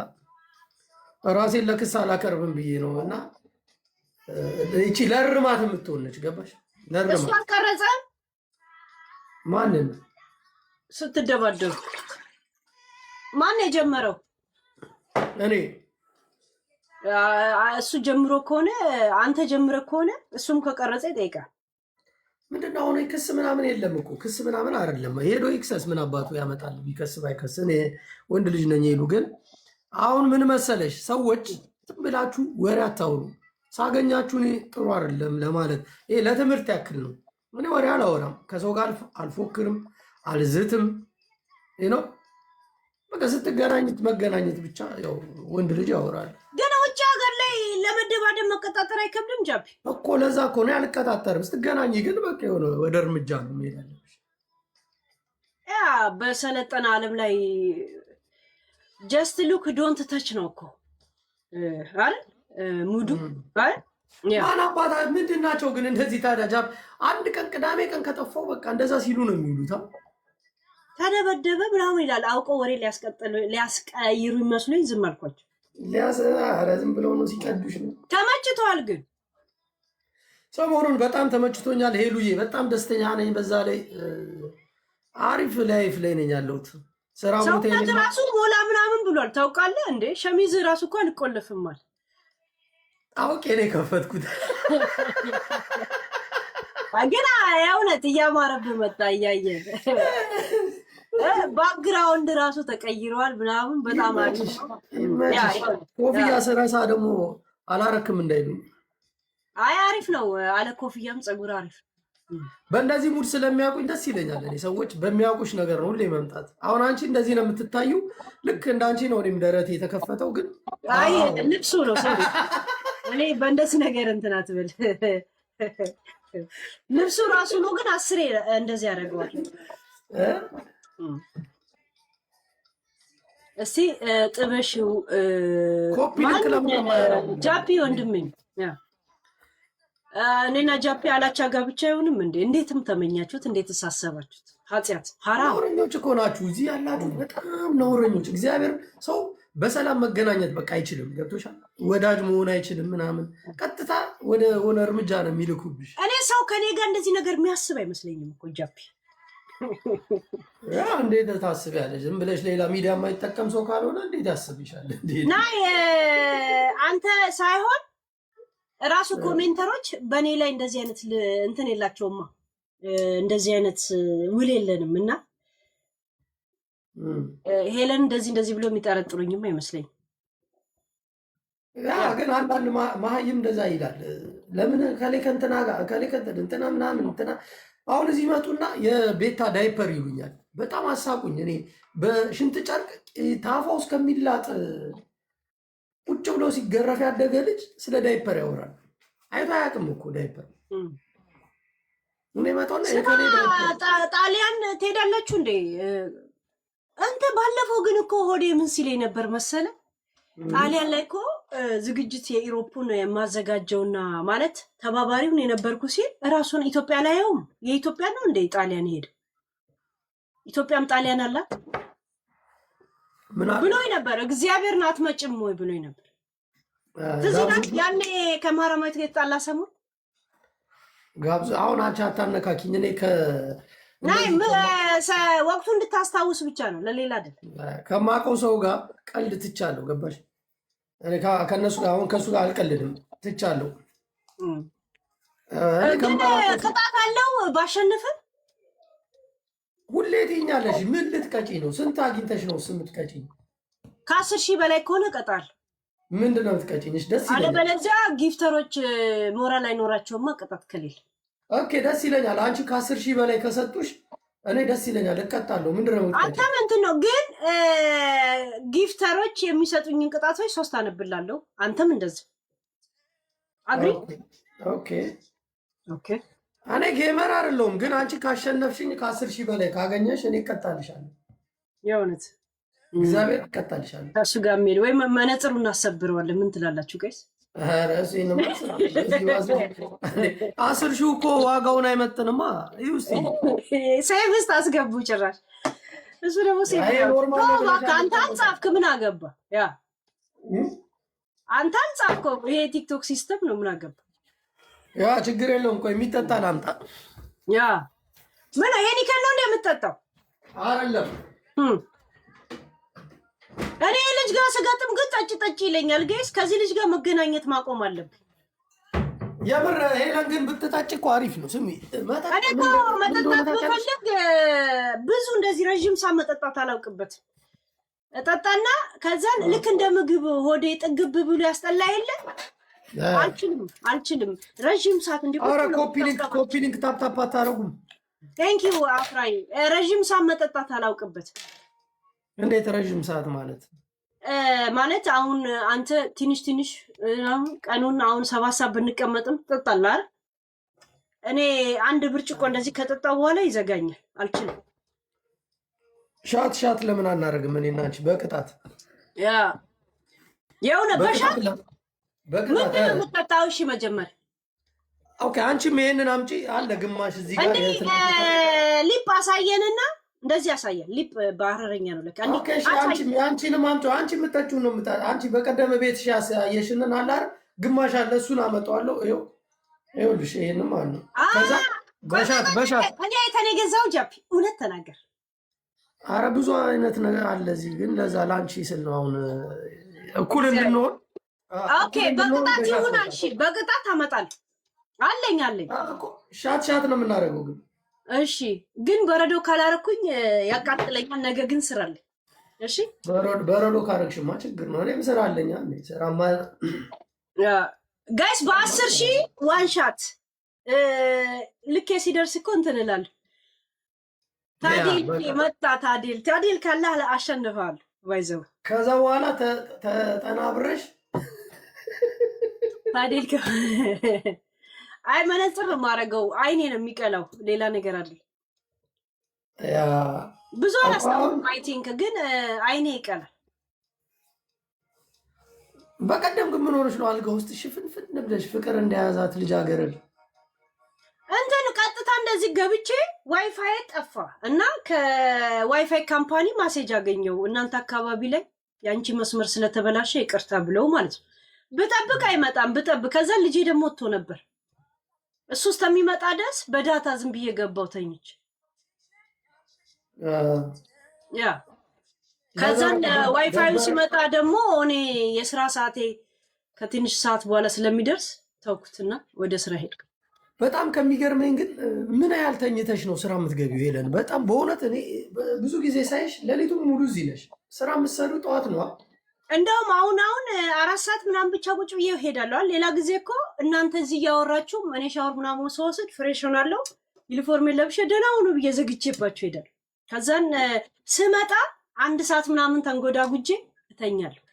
ራሴን ለክስ አላቀርብም ብዬ ነው። እና እቺ ለርማት የምትሆነች ገባሽ? እሱ አልቀረጸ ማንን ስትደባደቡ ማን የጀመረው? እኔ እሱ ጀምሮ ከሆነ አንተ ጀምረ ከሆነ እሱም ከቀረጸ ይጠይቃል። ምንድነው አሁን ክስ ምናምን የለም እኮ ክስ ምናምን አይደለም። ሄዶ ይክሰስ ምን አባቱ ያመጣል? ቢከስ ባይከስ እኔ ወንድ ልጅ ነኝ ይሉ። ግን አሁን ምን መሰለሽ ሰዎች ዝም ብላችሁ ወሬ አታውሩ። ሳገኛችሁ እኔ ጥሩ አይደለም ለማለት ይሄ ለትምህርት ያክል ነው። እኔ ወሬ አላወራም፣ ከሰው ጋር አልፎክርም፣ አልዝትም ነው። በቃ ስትገናኝት መገናኘት ብቻ። ያው ወንድ ልጅ ያወራል። ግን ውጭ ሀገር ላይ ለመደባደብ መቀጣጠር አይከብድም? ጃፒ እኮ ለዛ እኮ ነው አልቀጣጠርም። ስትገናኝ ግን በቃ የሆነ ወደ እርምጃ ነው መሄድ ያለብሽ። ያ በሰለጠነ ዓለም ላይ ጀስት ሉክ ዶንት ተች ነው እኮ አይደል? ሙዱ አይደል? ማን አባታ ምንድን ናቸው ግን እንደዚህ? ታዲያ ጃፕ አንድ ቀን ቅዳሜ ቀን ከጠፋው በቃ እንደዛ ሲሉ ነው የሚውሉት። ተደበደበ ምናምን ይላል። አውቀው ወሬ ሊያስቀይሩ ይመስሉኝ ዝም አልኳቸው። ኧረ ዝም ብለው ነው ሲቀዱሽ ነው። ተመችቷል ግን ሰሞኑን በጣም ተመችቶኛል ሄሉዬ፣ በጣም ደስተኛ ነኝ። በዛ ላይ አሪፍ ላይፍ ላይ ነኝ ያለሁት። ስራ ቦታ ሰውነት ራሱ ሞላ ምናምን ብሏል ታውቃለህ እንዴ? ሸሚዝ ራሱ እኮ አልቆለፍማል። አውቄ ነው የከፈትኩት። ግን የእውነት እያማረብህ መጣ እያየህ ባክግራውንድ ራሱ ተቀይረዋል ምናምን በጣም አሪፍ። ኮፍያ ስረሳ ደግሞ አላረክም እንዳይሉኝ። አይ አሪፍ ነው አለ ኮፍያም ፀጉር አሪፍ። በእንደዚህ ሙድ ስለሚያውቁኝ ደስ ይለኛል። እኔ ሰዎች በሚያውቁሽ ነገር ነው ሁሌ መምጣት። አሁን አንቺ እንደዚህ ነው የምትታዩ፣ ልክ እንዳንቺ ነው እኔም ደረቴ የተከፈተው። ግን አይ ልብሱ ነው ሰው እኔ በእንደዚህ ነገር እንትን አትበል። ልብሱ ራሱ ነው ግን 10 እንደዚህ ያደርገዋል። እስቲ ጥበሽው ጃፒ ወንድሜ እኔና ጃፒ አላቻ ጋብቻ አይሆንም እንዴ? እንዴትም ተመኛችሁት? እንዴት ተሳሰባችሁት? ኃጢአት ሐራም ነውረኞች እኮ ናችሁ እዚህ ያላችሁ፣ በጣም ነውረኞች። እግዚአብሔር ሰው በሰላም መገናኘት በቃ አይችልም። ገብቶሻል? ወዳጅ መሆን አይችልም ምናምን፣ ቀጥታ ወደ ሆነ እርምጃ ነው የሚልኩብሽ። እኔ ሰው ከኔ ጋር እንደዚህ ነገር የሚያስብ አይመስለኝም እኮ ጃፒ። እንዴት ታስቢያለሽ? ዝም ብለሽ ሌላ ሚዲያ የማይጠቀም ሰው ካልሆነ እንዴት ያስብሻል? ናይ አንተ ሳይሆን ራሱ ኮሜንተሮች በእኔ ላይ እንደዚህ አይነት እንትን የላቸውማ፣ እንደዚህ አይነት ውል የለንም እና ሄለን እንደዚህ ብሎ የሚጠረጥሩኝም አይመስለኝም። ግን አንዳንድ መሀይም እንደዛ ይላል። ለምን ከሌ ከእንትና ጋር ከሌ ከእንትና ምናምን እንትና አሁን እዚህ መጡና የቤታ ዳይፐር ይሉኛል። በጣም አሳቁኝ። እኔ በሽንት ጨርቅ ታፋው እስከሚላጥ ቁጭ ብሎ ሲገረፍ ያደገ ልጅ ስለ ዳይፐር ያወራል። አይቶ አያውቅም እኮ ዳይፐር። ጣሊያን ትሄዳላችሁ እንዴ? አንተ ባለፈው ግን እኮ ሆዴ ምን ሲለኝ ነበር መሰለ? ጣሊያን ላይ እኮ ዝግጅት የኢሮፑን የማዘጋጀውና ማለት ተባባሪውን የነበርኩ ሲል እራሱን ኢትዮጵያ ላይ ያውም የኢትዮጵያ ነው እንደ ጣሊያን ሄደ። ኢትዮጵያም ጣሊያን አላት ብሎኝ ነበር። እግዚአብሔርን አትመጭም ወይ ብሎኝ ነበር። ትዝናት ያኔ ከማረማዊት ጋር የተጣላ ሰሞን ጋብዙ። አሁን አንቺ አታነካኪኝ። እኔ ናይ ወቅቱ እንድታስታውስ ብቻ ነው፣ ለሌላ አይደለም። ከማውቀው ሰው ጋር ቀልድ ትቻለሁ። ገባሽ? እኔ ከነሱ ጋር አሁን ከሱ ጋር አልቀልድም፣ ትቻለሁ። ግን ቅጣት አለው ባሸንፍም። ሁሌ ትይኛለሽ። ምን ልትቀጪ ነው? ስንት አግኝተሽ ነው የምትቀጪኝ? ከ10,000 በላይ ከሆነ እቀጣለሁ። ምንድን ነው የምትቀጪኝ? ደስ ይለኛል። አለበለዚያ ጊፍተሮች ሞራል አይኖራቸውማ ቅጣት ከሌለ። ኦኬ ደስ ይለኛል። አንቺ ከ10,000 በላይ ከሰጡሽ እኔ ደስ ይለኛል፣ እቀጣለሁ። ምንድን ነው አንተም እንትን ነው ግን ጊፍተሮች የሚሰጡኝን ቅጣቶች 3 አነብላለሁ። አንተም እንደዚህ አግሪ። ኦኬ እኔ ጌመር አይደለሁም፣ ግን አንቺ ካሸነፍሽኝ ከ10,000 በላይ ካገኘሽ እኔ እቀጣልሻለሁ። የእውነት እግዚአብሔር እቀጣልሻለሁ። ከእሱ ጋር የሚሄድ ወይም መነጽሩ እናሰብረዋለን። ምን ትላላችሁ ጋይስ? 10,000 እኮ ዋጋውን አይመጥንማ። ሴፍ ውስጥ አስገቡ ጭራሽ። እሱ ደግሞ ሴፍ አንተ አልጻፍክ፣ ምን አገባ? ያ አንተ አልጻፍከው። ይሄ ቲክቶክ ሲስተም ነው፣ ምን አገባ? ያ ችግር የለውም። ቆይ የሚጠጣ ላምጣ። ያ ምን ይሄን ይከለው እንደ የምትጠጣው አይደለም። እኔ ልጅ ጋር ስገጥም ግን ጠጭ ይለኛል። ጋይስ ከዚህ ልጅ ጋር መገናኘት ማቆም አለብን። የምር ሄለን ግን ብትጠጭ እኮ አሪፍ ነው። ስሚ እኔ እኮ መጠጣት ብፈልግ ብዙ እንደዚህ ረዥም ሰዓት መጠጣት አላውቅበትም። እጠጣና ከዛን ልክ እንደ ምግብ ሆዴ ጥግብ ብሎ ያስጠላ የለ አልችልም። ረዥም ሰዓት እንዲቆይ ኧረ ኮፒ ሊንክ ታፕ አታረጉም? ቴንክ ዩ አፍራይ። ረዥም ሰዓት መጠጣት አላውቅበትም። እንዴት ረዥም ሰዓት ማለት አሁን አንተ ትንሽ ቀኑን አሁን 7 ሰዓት ብንቀመጥም ትጠጣለህ አይደል? እኔ 1 ብርጭቆ እንደዚህ ከጠጣው በኋላ ይዘጋኛል፣ አልችልም። ሻት ለምን አናደርግም? እኔ እና አንቺ በቅጣት ያ የሆነ በሻት በቅጣት የምትጠጣው። እሺ መጀመሪያ ኦኬ፣ አንቺም ይሄንን አምጪ አለ ግማሽ እዚህ ጋር ሊፕ አሳየንና እንደዚህ ያሳያል። ሊፕ በአረረኛ ነው ለካ ኦኬ እሺ አንቺንም አምጪው አንቺ የምታችው ነው አንቺ በቀደመ ቤትሽ ያሳየሽንን አለ አይደል ግማሽ አለ እሱን አመጣዋለሁ ይኸውልሽ ይሄንም አለ ከዛ በሻት እኔ የተኔ ገዛው ጃፒ እውነት ተናገር አረ ብዙ አይነት ነገር አለ እዚህ ግን ለዛ ላንቺ ስል ነው አሁን እኩል እንድንሆን ኦኬ በቅጣት ይሁን እሺ በቅጣት አመጣለሁ አለኝ ሻት ነው የምናደርገው ግን እሺ ግን በረዶ ካላረኩኝ ያቃጥለኛል ነገ ግን ስራለኝ እሺ በረዶ ካረግሽማ ችግር ነው እኔም ስራለኝ ስራማ ጋይስ በ10 ሺህ ዋን ሻት ልኬ ሲደርስ እኮ እንትን እላለሁ ታዲል መጣ ታዲል ካለ አሸንፋለሁ ባይዘው ከዛ በኋላ ተጠናብረሽ ታዲል አይ መነጽር ነው የማደርገው አይኔ ነው የሚቀላው ሌላ ነገር አለ ያ ብዙ አላስተውም አይ ቲንክ ግን አይኔ ይቀላል በቀደም ግን ምን ሆነሽ ነው አልጋ ውስጥ ሽፍንፍን ብለሽ ፍቅር እንደያዛት ልጃገረድ እንትን ቀጥታ እንደዚህ ገብቼ ዋይፋይ ጠፋ እና ከዋይፋይ ካምፓኒ ማሴጅ አገኘው እናንተ አካባቢ ላይ ያንቺ መስመር ስለተበላሸ ይቅርታ ብለው ማለት ነው ብጠብቅ አይመጣም ብጠብቅ ከዛ ልጄ ደግሞ ወጥቶ ነበር እሱ እስከሚመጣ ድረስ በዳታ ዝም ብዬ ገባው ተኝች ያ ከዛ ዋይፋዩ ሲመጣ ደግሞ እኔ የስራ ሰዓቴ ከትንሽ ሰዓት በኋላ ስለሚደርስ ተውኩትና ወደ ስራ ሄድኩ በጣም ከሚገርመኝ ግን ምን ያህል ተኝተሽ ነው ስራ የምትገቢው ሄለን በጣም በእውነት እኔ ብዙ ጊዜ ሳይሽ ሌሊቱን ሙሉ እዚህ ነሽ ስራ የምትሰሪው ጠዋት ነው እንደውም አሁን 4 ሰዓት ምናምን ብቻ ቁጭ ብዬ ሄዳለሁ ሌላ ጊዜ እኮ እናንተ እዚህ እያወራችሁ እኔ ሻወር ምናምን ስወስድ ፍሬሽ ሆናለሁ ዩኒፎርም ለብሼ ደህና ሁኑ ብዬ ዘግቼባችሁ ሄዳለሁ ከዛን ስመጣ 1 ሰዓት ምናምን ተንጎዳጉጄ እተኛለሁ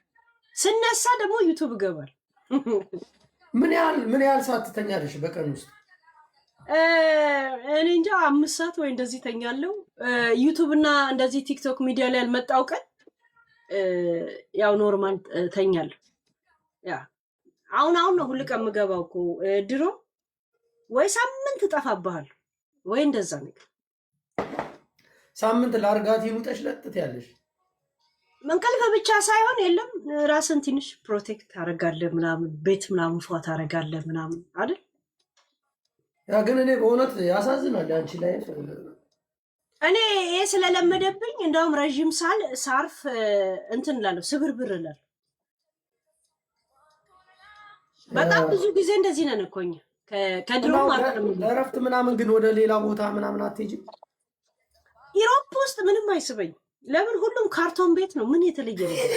ስነሳ ደግሞ ዩቲዩብ እገባለሁ ምን ያህል ሰዓት ትተኛለሽ በቀን ውስጥ እኔ እንጃ 5 ሰዓት ወይ እንደዚህ ተኛለሁ ዩቲዩብ እና እንደዚህ ቲክቶክ ሚዲያ ላይ አልመጣው ቀን ያው ኖርማል ተኛለሁ ያ አሁን ነው ሁሉ ቀን የምገባው እኮ ድሮ ወይ ሳምንት ጠፋብሃል ወይ እንደዛ ነገር ሳምንት ላርጋት ይሙጠሽ ለጥት ያለሽ መንከልፈ ብቻ ሳይሆን የለም ራስን ትንሽ ፕሮቴክት አደርጋለሁ ምናምን ቤት ምናምን ፏት አደርጋለሁ ምናምን አይደል ያ ግን እኔ በእውነት ያሳዝናል አንቺ ላይ እኔ ይሄ ስለለመደብኝ እንደውም ረጅም ሳርፍ እንትን እላለሁ ስብርብር እላለሁ በጣም ብዙ ጊዜ እንደዚህ ነን እኮ እኛ ከድሮ ማለት ነው እረፍት ምናምን ግን ወደ ሌላ ቦታ ምናምን አትሄጂም ኢሮፕ ውስጥ ምንም አይስበኝ ለምን ሁሉም ካርቶን ቤት ነው ምን የተለየ ነገር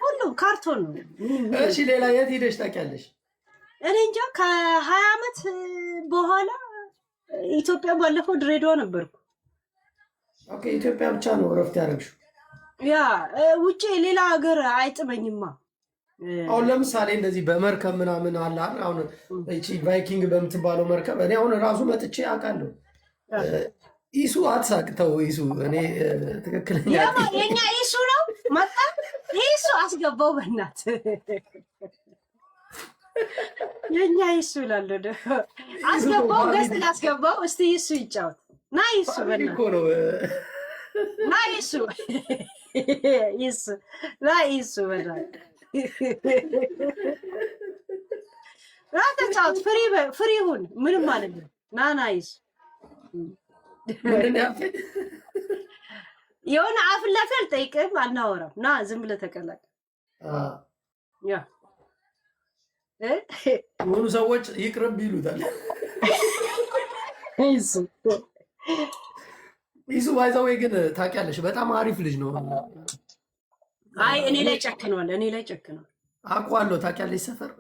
ሁሉም ካርቶን ነው እሺ ሌላ የት ሄደሽ ታውቂያለሽ እኔ እንጃ ከ20 ዓመት በኋላ ኢትዮጵያ ባለፈው ድሬዳዋ ነበርኩ ኦኬ ኢትዮጵያ ብቻ ነው እረፍት ያደረግሽው ያ ውጪ ሌላ ሀገር አይጥመኝማ አሁን ለምሳሌ እንደዚህ በመርከብ ምናምን አለ አሁን እቺ ቫይኪንግ በምትባለው መርከብ እኔ አሁን ራሱ መጥቼ አውቃለሁ ኢሱ አትሳቅተው ኢሱ እኔ ትክክለኛ የኛ ኢሱ ነው መጣ ኢሱ አስገባው በእናት የኛ ኢሱ ይላል አስገባው ገስ አስገባው እስቲ ኢሱ ይጫወት ና ኢሱ በእናት ና ኢሱ ና ኢሱ በእናት ተጫወት ፍሪ ሁን ምንም ማለት ነው ና ኢሱ የሆነ አፍላፊ አልጠይቅም አናወራም ና ዝም ብለህ ተቀላቀል ያ ሙሉ ሰዎች ይቅርብ ይሉታል ኢሱ ባይዛው ግን ታውቂያለሽ በጣም አሪፍ ልጅ ነው አይ እኔ ላይ ጨክኗል አውቀዋለሁ ታውቂያለሽ ሰፈር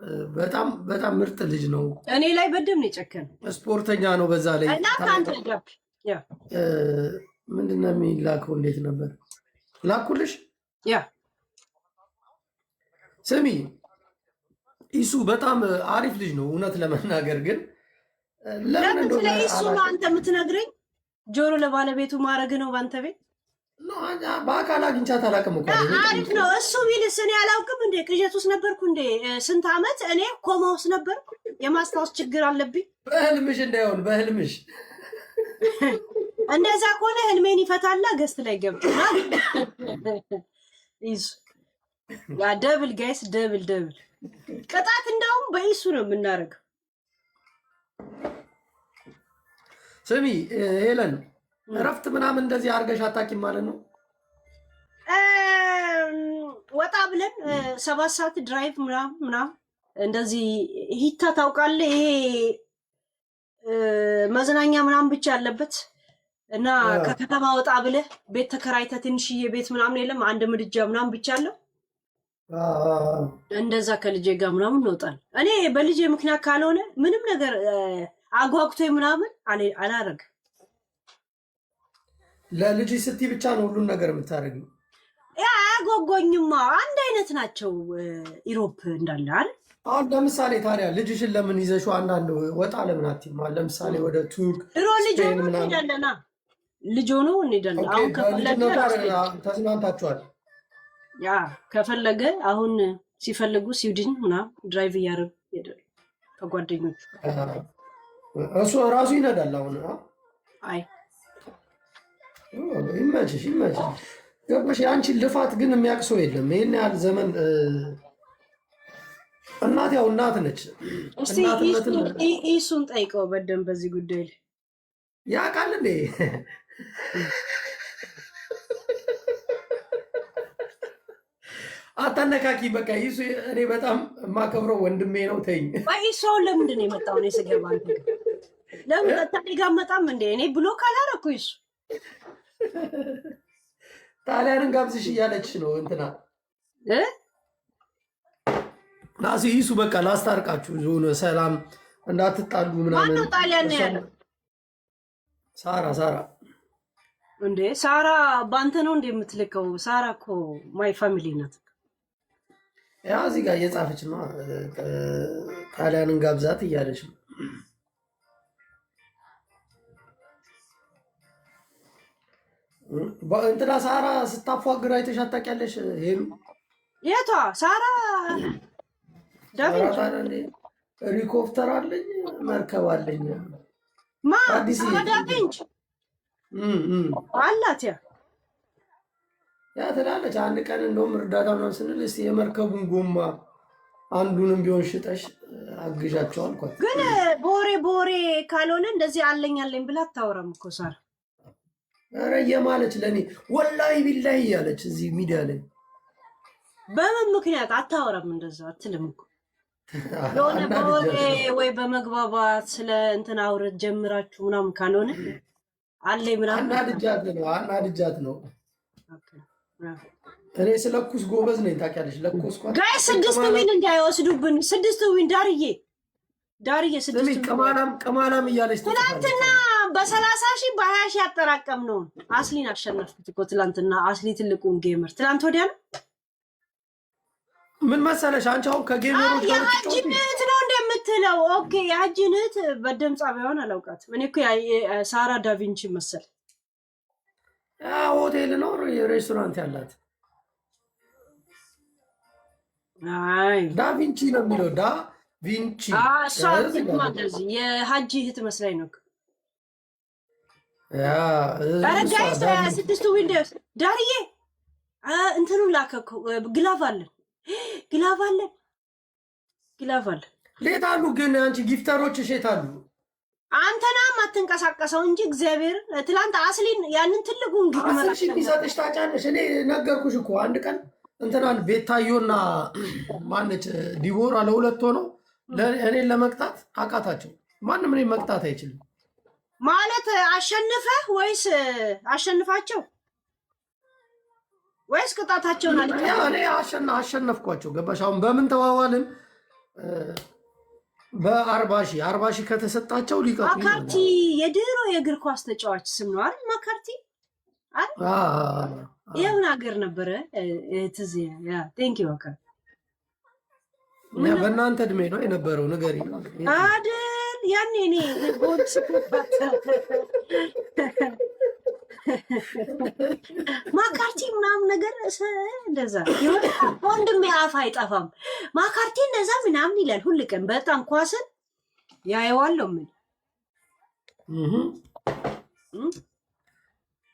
በጣም ምርጥ ልጅ ነው እኔ ላይ በደም ነው የጨከነው ስፖርተኛ ነው በዛ ላይ እና ካንተ ጃፕ ያ ምንድነው የሚላከው እንዴት ነበር ላኩልሽ ያ ስሚ ኢሱ በጣም አሪፍ ልጅ ነው እውነት ለመናገር ግን ለምን እንደሆነ ኢሱ ነው አንተ የምትነግረኝ ጆሮ ለባለቤቱ ማረግ ነው ባንተ ቤት በአካል አግኝቻት አላውቅም እኮ አሪፍ ነው እሱ ቢልስ እኔ አላውቅም እንዴ ቅዠት ውስጥ ነበርኩ እንዴ ስንት ዓመት እኔ ኮማ ውስጥ ነበርኩ የማስታወስ ችግር አለብኝ በህልምሽ እንዳይሆን በህልምሽ እንደዛ ከሆነ ህልሜን ይፈታላ ገስት ላይ ገብቶና ይዙ ያ ደብል ጋይስ ደብል ቅጣት እንደውም በኢሱ ነው የምናደርገው። ስሚ ሄለን እረፍት ምናምን እንደዚህ አድርገሽ አታውቂም ማለት ነው? ወጣ ብለን 7 ሰዓት ድራይቭ ምናምን እንደዚህ ሂታ ታውቃለህ? ይሄ መዝናኛ ምናምን ብቻ ያለበት እና ከከተማ ወጣ ብለህ ቤት ተከራይተህ ትንሽዬ ቤት ምናምን የለም አንድ ምድጃ ምናምን ብቻ አለው። እንደዛ ከልጄ ጋር ምናምን እንወጣለን። እኔ በልጄ ምክንያት ካልሆነ ምንም ነገር አጓጉቶ ምናምን አላረግም። ለልጅ ስትይ ብቻ ነው ሁሉን ነገር የምታደርጊው? ያ አያጓጓኝማ። አንድ አይነት ናቸው ኢሮፕ እንዳለ አይደል? አሁን ለምሳሌ ታዲያ ልጅሽን ለምን ይዘሽው አንዳንድ ወጣ ለምን አትይም? ለምሳሌ ወደ ቱርክ ድሮ ልጅ ሆኖ እንሄዳለና ልጅ ሆኖ እንሄዳለን። አሁን ከፈለገ ተዝናንታችኋል። ያ ከፈለገ አሁን ሲፈልጉ ስዊድን ምናምን ድራይቭ እያደረጉ ይሄዳሉ ከጓደኞቹ። እሱ ራሱ ይነዳል አሁን። አይ ይመችሽ ገባሽ? የአንቺን ልፋት ግን የሚያውቅ ሰው የለም። ይሄን ያህል ዘመን እናት ያው እናት ነች። እስቲ እሱን ጠይቀው በደንብ በዚህ ጉዳይ ላይ ያውቃል እንዴ? አታነካኪ በቃ። ይሱ እኔ በጣም የማከብረው ወንድሜ ነው። ተይኝ። ሰው ለምንድን ነው የመጣው? እኔ ስገባ ለምን ታዲያ ጋር መጣም እንዴ? እኔ ብሎ ካላረኩ ይሱ ጣሊያንን ጋብዝሽ እያለች ነው እንትና ናሲ ይሱ በቃ ላስታርቃችሁ ዞን ሰላም እንዳትጣሉ ምናምን። ማነው ጣሊያን ነው ያለው? ሳራ እንዴ ሳራ ባንተ ነው እንዴ የምትልከው? ሳራ እኮ ማይ ፋሚሊ ናት። ያ እዚህ ጋር እየጻፈች ነው ጣሊያንን ጋብዛት እያለች ነው። እንትና ሳራ ስታፏግር አይተሽ አታውቂያለሽ? ሄሉ የቷ ሳራ? ሄሊኮፕተር አለኝ መርከብ አለኝ አዲስ ዳቪንች አላት። ያ ትላለች። አንድ ቀን እንደውም እርዳታ ምናምን ስንል እስኪ የመርከቡን ጎማ አንዱንም ቢሆን ሽጠሽ አግዣቸው አልኳት። ግን በወሬ ካልሆነ እንደዚህ አለኝ ብላ አታወራም እኮ ሳራ። ኧረ እየማለች ለእኔ ወላሂ ቢላሂ እያለች እዚህ ሚዲያ ላይ በምን ምክንያት አታወራም? እንደዛ አትልም እኮ የሆነ በወሬ ወይ በመግባባት ስለ እንትን አውረት ጀምራችሁ ምናምን ካልሆነ አለኝ ምናምን አናድጃት ነው። እኔ ስለኩስ ጎበዝ ነኝ ታውቂያለሽ። ለኩስኳት ጋይ 6 ዊን እንዳይወስዱብን 6 ዊን ዳርዬ 6 ቅማላም እያለች ትናንትና በ30 ሺህ በ20 ሺህ ያጠራቀምነውን አስሊን አሸነፍኩት እኮ ትናንትና። አስሊ ትልቁን ጌመር ትናንት ወዲያ ነው። ምን መሰለሽ አንቺ አሁን ከጌመሮች ጋር የሀጂን እህት ነው እንደምትለው። ኦኬ የሀጂን እህት በደምብ ጻቢያውን አላውቃትም እኔ እኮ ሳራ ዳቪንቺ መሰል ሆቴል ነው ሬስቶራንት ያላት። አይ ዳቪንቺ ነው የሚለው ዳቪንቺ። እሷ እንደዚህ የሀጂ እህት መስላኝ ነው። ጋይስ 6 ዊንዶውስ ዳርዬ እንትኑን ላከኩ። ግላቭ አለን ሌት አሉ። ግን አንቺ ጊፍተሮች ሼት አሉ። አንተና ማትንቀሳቀሰው እንጂ እግዚአብሔር ትላንት አስሊን ያንን ትልቁን ግማሽ ቢሰጥሽ ታጫለሽ። እኔ ነገርኩሽ እኮ አንድ ቀን እንትናን ቤታዮና ማነች ዲቦራ ለሁለት ሆነው እኔን ለመቅጣት አቃታቸው። ማንም እኔን መቅጣት አይችልም ማለት አሸንፈህ ወይስ አሸንፋቸው ወይስ ቅጣታቸውን አለ? እኔ አሸነፍኳቸው። ገባሽ? አሁን በምን ተዋዋልን? በ40 ሺህ ከተሰጣቸው ሊቀጡ። ማካርቲ የድሮ የእግር ኳስ ተጫዋች ስም ነው አይደል? ማካርቲ አይደል? የምን ሀገር ነበረ? ትዝ ያ ቴንክ ዩ አካ በእናንተ እድሜ ነው የነበረው። ንገሪ አይደል? ያኔ እኔ ጎል ስኩባት ማካርቲ ምናምን ነገር እንደዛ ወንድሜ አፍ አይጠፋም። ማካርቲ እንደዛ ምናምን ይላል ሁል ቀን። በጣም ኳስን ያየዋለሁ። ምን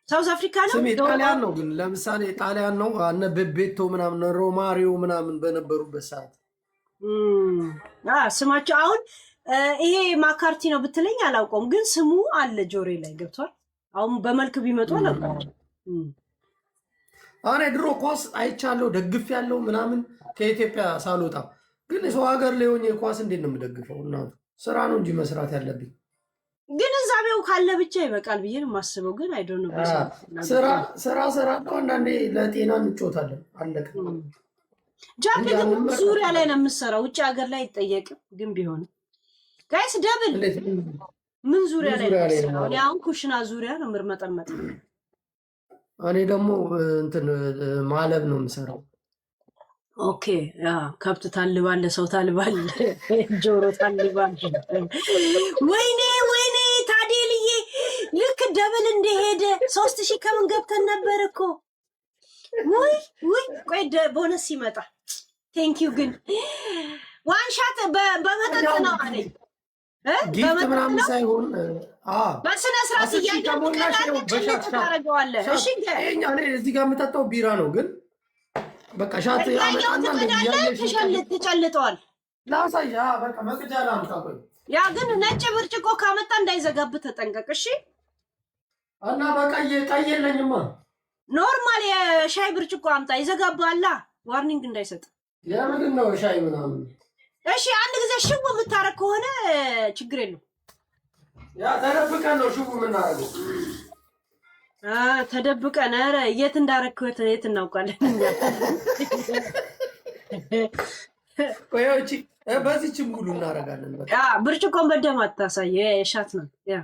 ሳውዝ አፍሪካ ነው። ስሜ ጣሊያን ነው ግን ለምሳሌ ጣሊያን ነው አነ ቤቤቶ ምናምን ሮማሪዮ ምናምን በነበሩበት ሰዓት ስማቸው አሁን ይሄ ማካርቲ ነው ብትለኝ አላውቀውም፣ ግን ስሙ አለ ጆሬ ላይ ገብቷል። አሁን በመልክ ቢመጡ አላውቀውም። እኔ ድሮ ኳስ አይቻለሁ ደግፍ ያለው ምናምን ከኢትዮጵያ ሳልወጣ፣ ግን ሰው ሀገር ላይ ሆኜ ኳስ እንዴት ነው የምደግፈው? እናቱ ስራ ነው እንጂ መስራት ያለብኝ። ግን እዛቤው ካለ ብቻ ይበቃል ብዬ ነው የማስበው። ግን አይ ዶንት ኖ ስራ ነው። አንዳንዴ ለጤና እንጮታለን። አለቀ። ጃኬት ዙሪያ ላይ ነው የምትሰራው፣ ውጭ ሀገር ላይ አይጠየቅም። ግን ቢሆንም ጋይስ ደብል ምን ዙሪያ ላይ ነው የምትሰራው? እኔ አሁን ኩሽና ዙሪያ ነው ምርመጠመጥ። እኔ ደግሞ እንትን ማለብ ነው የምሰራው። ኦኬ ከብት ታልባለ፣ ሰው ታልባለ፣ ጆሮ ታልባለ። ወይኔ ታዲልዬ ልክ ደብል እንደሄደ 3000 ከምን ገብተን ነበር እኮ። ወይ ቆይ ቦነስ ሲመጣ ቴንኪዩ። ግን ዋንሻት በመጠጥ ነው አለኝ። ጊፍት ምናምን ሳይሆን በስነ ስርዓት እያደረገ ታደርገዋለህ። እሺ እዚህ ጋር የምጠጣው ቢራ ነው ግን በቃ ሻት ትጨልጠዋል። ላሳይ በቃ መቅጃ ላምጣ። ያ ግን ነጭ ብርጭቆ ካመጣ እንዳይዘጋብህ ተጠንቀቅ እሺ። እና በቀይ ቀይ የለኝማ። ኖርማል የሻይ ብርጭቆ አምጣ፣ ይዘጋብሃላ። ዋርኒንግ እንዳይሰጥ። የምንድን ነው ሻይ ምናምን? እሺ አንድ ጊዜ ሽው የምታረግ ከሆነ ችግር የለውም። ያ ተደብቀን ነው ሽው የምናረገው። ተደብቀን ኧረ የት እንዳረግከው የት እናውቃለን እኛ። ቆይቺ በዚህች ሙሉ እናረጋለን። በቃ ብርጭቆን በደም አታሳይ፣ ሻት ነው ያ።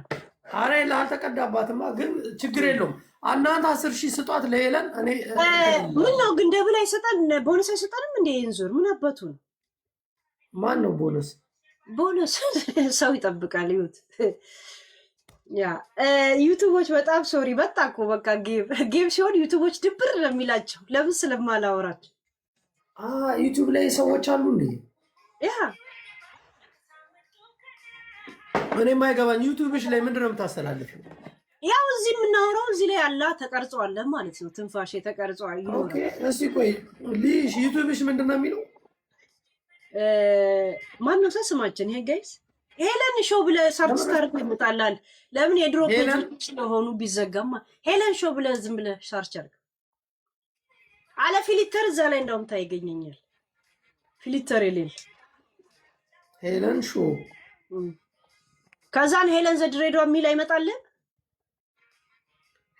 አሬ ላልተቀዳባትማ ግን ችግር የለውም። እናንተ 10,000 ስጧት ለሄለን። እኔ ምን ነው ግን ደብል አይሰጠን? ቦነስ አይሰጠንም እንዴ? እንዞር ምን አባቱ ነው? ማን ነው ቦነስ? ቦነስ ሰው ይጠብቃል። ይሁት ያ ዩቲዩቦች በጣም ሶሪ በጣም እኮ በቃ ጌም ሲሆን ዩቲዩቦች ድብር ነው የሚላቸው። ለምን ስለማላወራቸው። ዩቲዩብ ላይ ሰዎች አሉ እንዴ? ያ እኔ የማይገባኝ ዩቲዩብሽ ላይ ምንድን ነው የምታስተላልፊው? ያው እዚህ የምናወራው እዚህ ላይ ያላ ተቀርጿል ማለት ነው። ትንፋሽ ተቀርጿል። ኦኬ እስቲ ቆይ ልሽ ዩቲዩብሽ ምንድን ነው የሚለው? ማን ነው ስማችን? ይሄ ጋይስ ሄለን ሾው ብለህ ሰርች ታርክ ይመጣላል። ለምን የድሮ ፔጆች ስለሆኑ ቢዘጋማ ሄለን ሾው ብለህ ዝም ብለህ ሰርች አድርግ። አለ ፊልተር እዛ ላይ እንደውም ታይገኘኛል። ፊልተር የሌለ ሄለን ሾው ከዛን ሄለን ዘድሬዳዋ የሚል አይመጣልህ?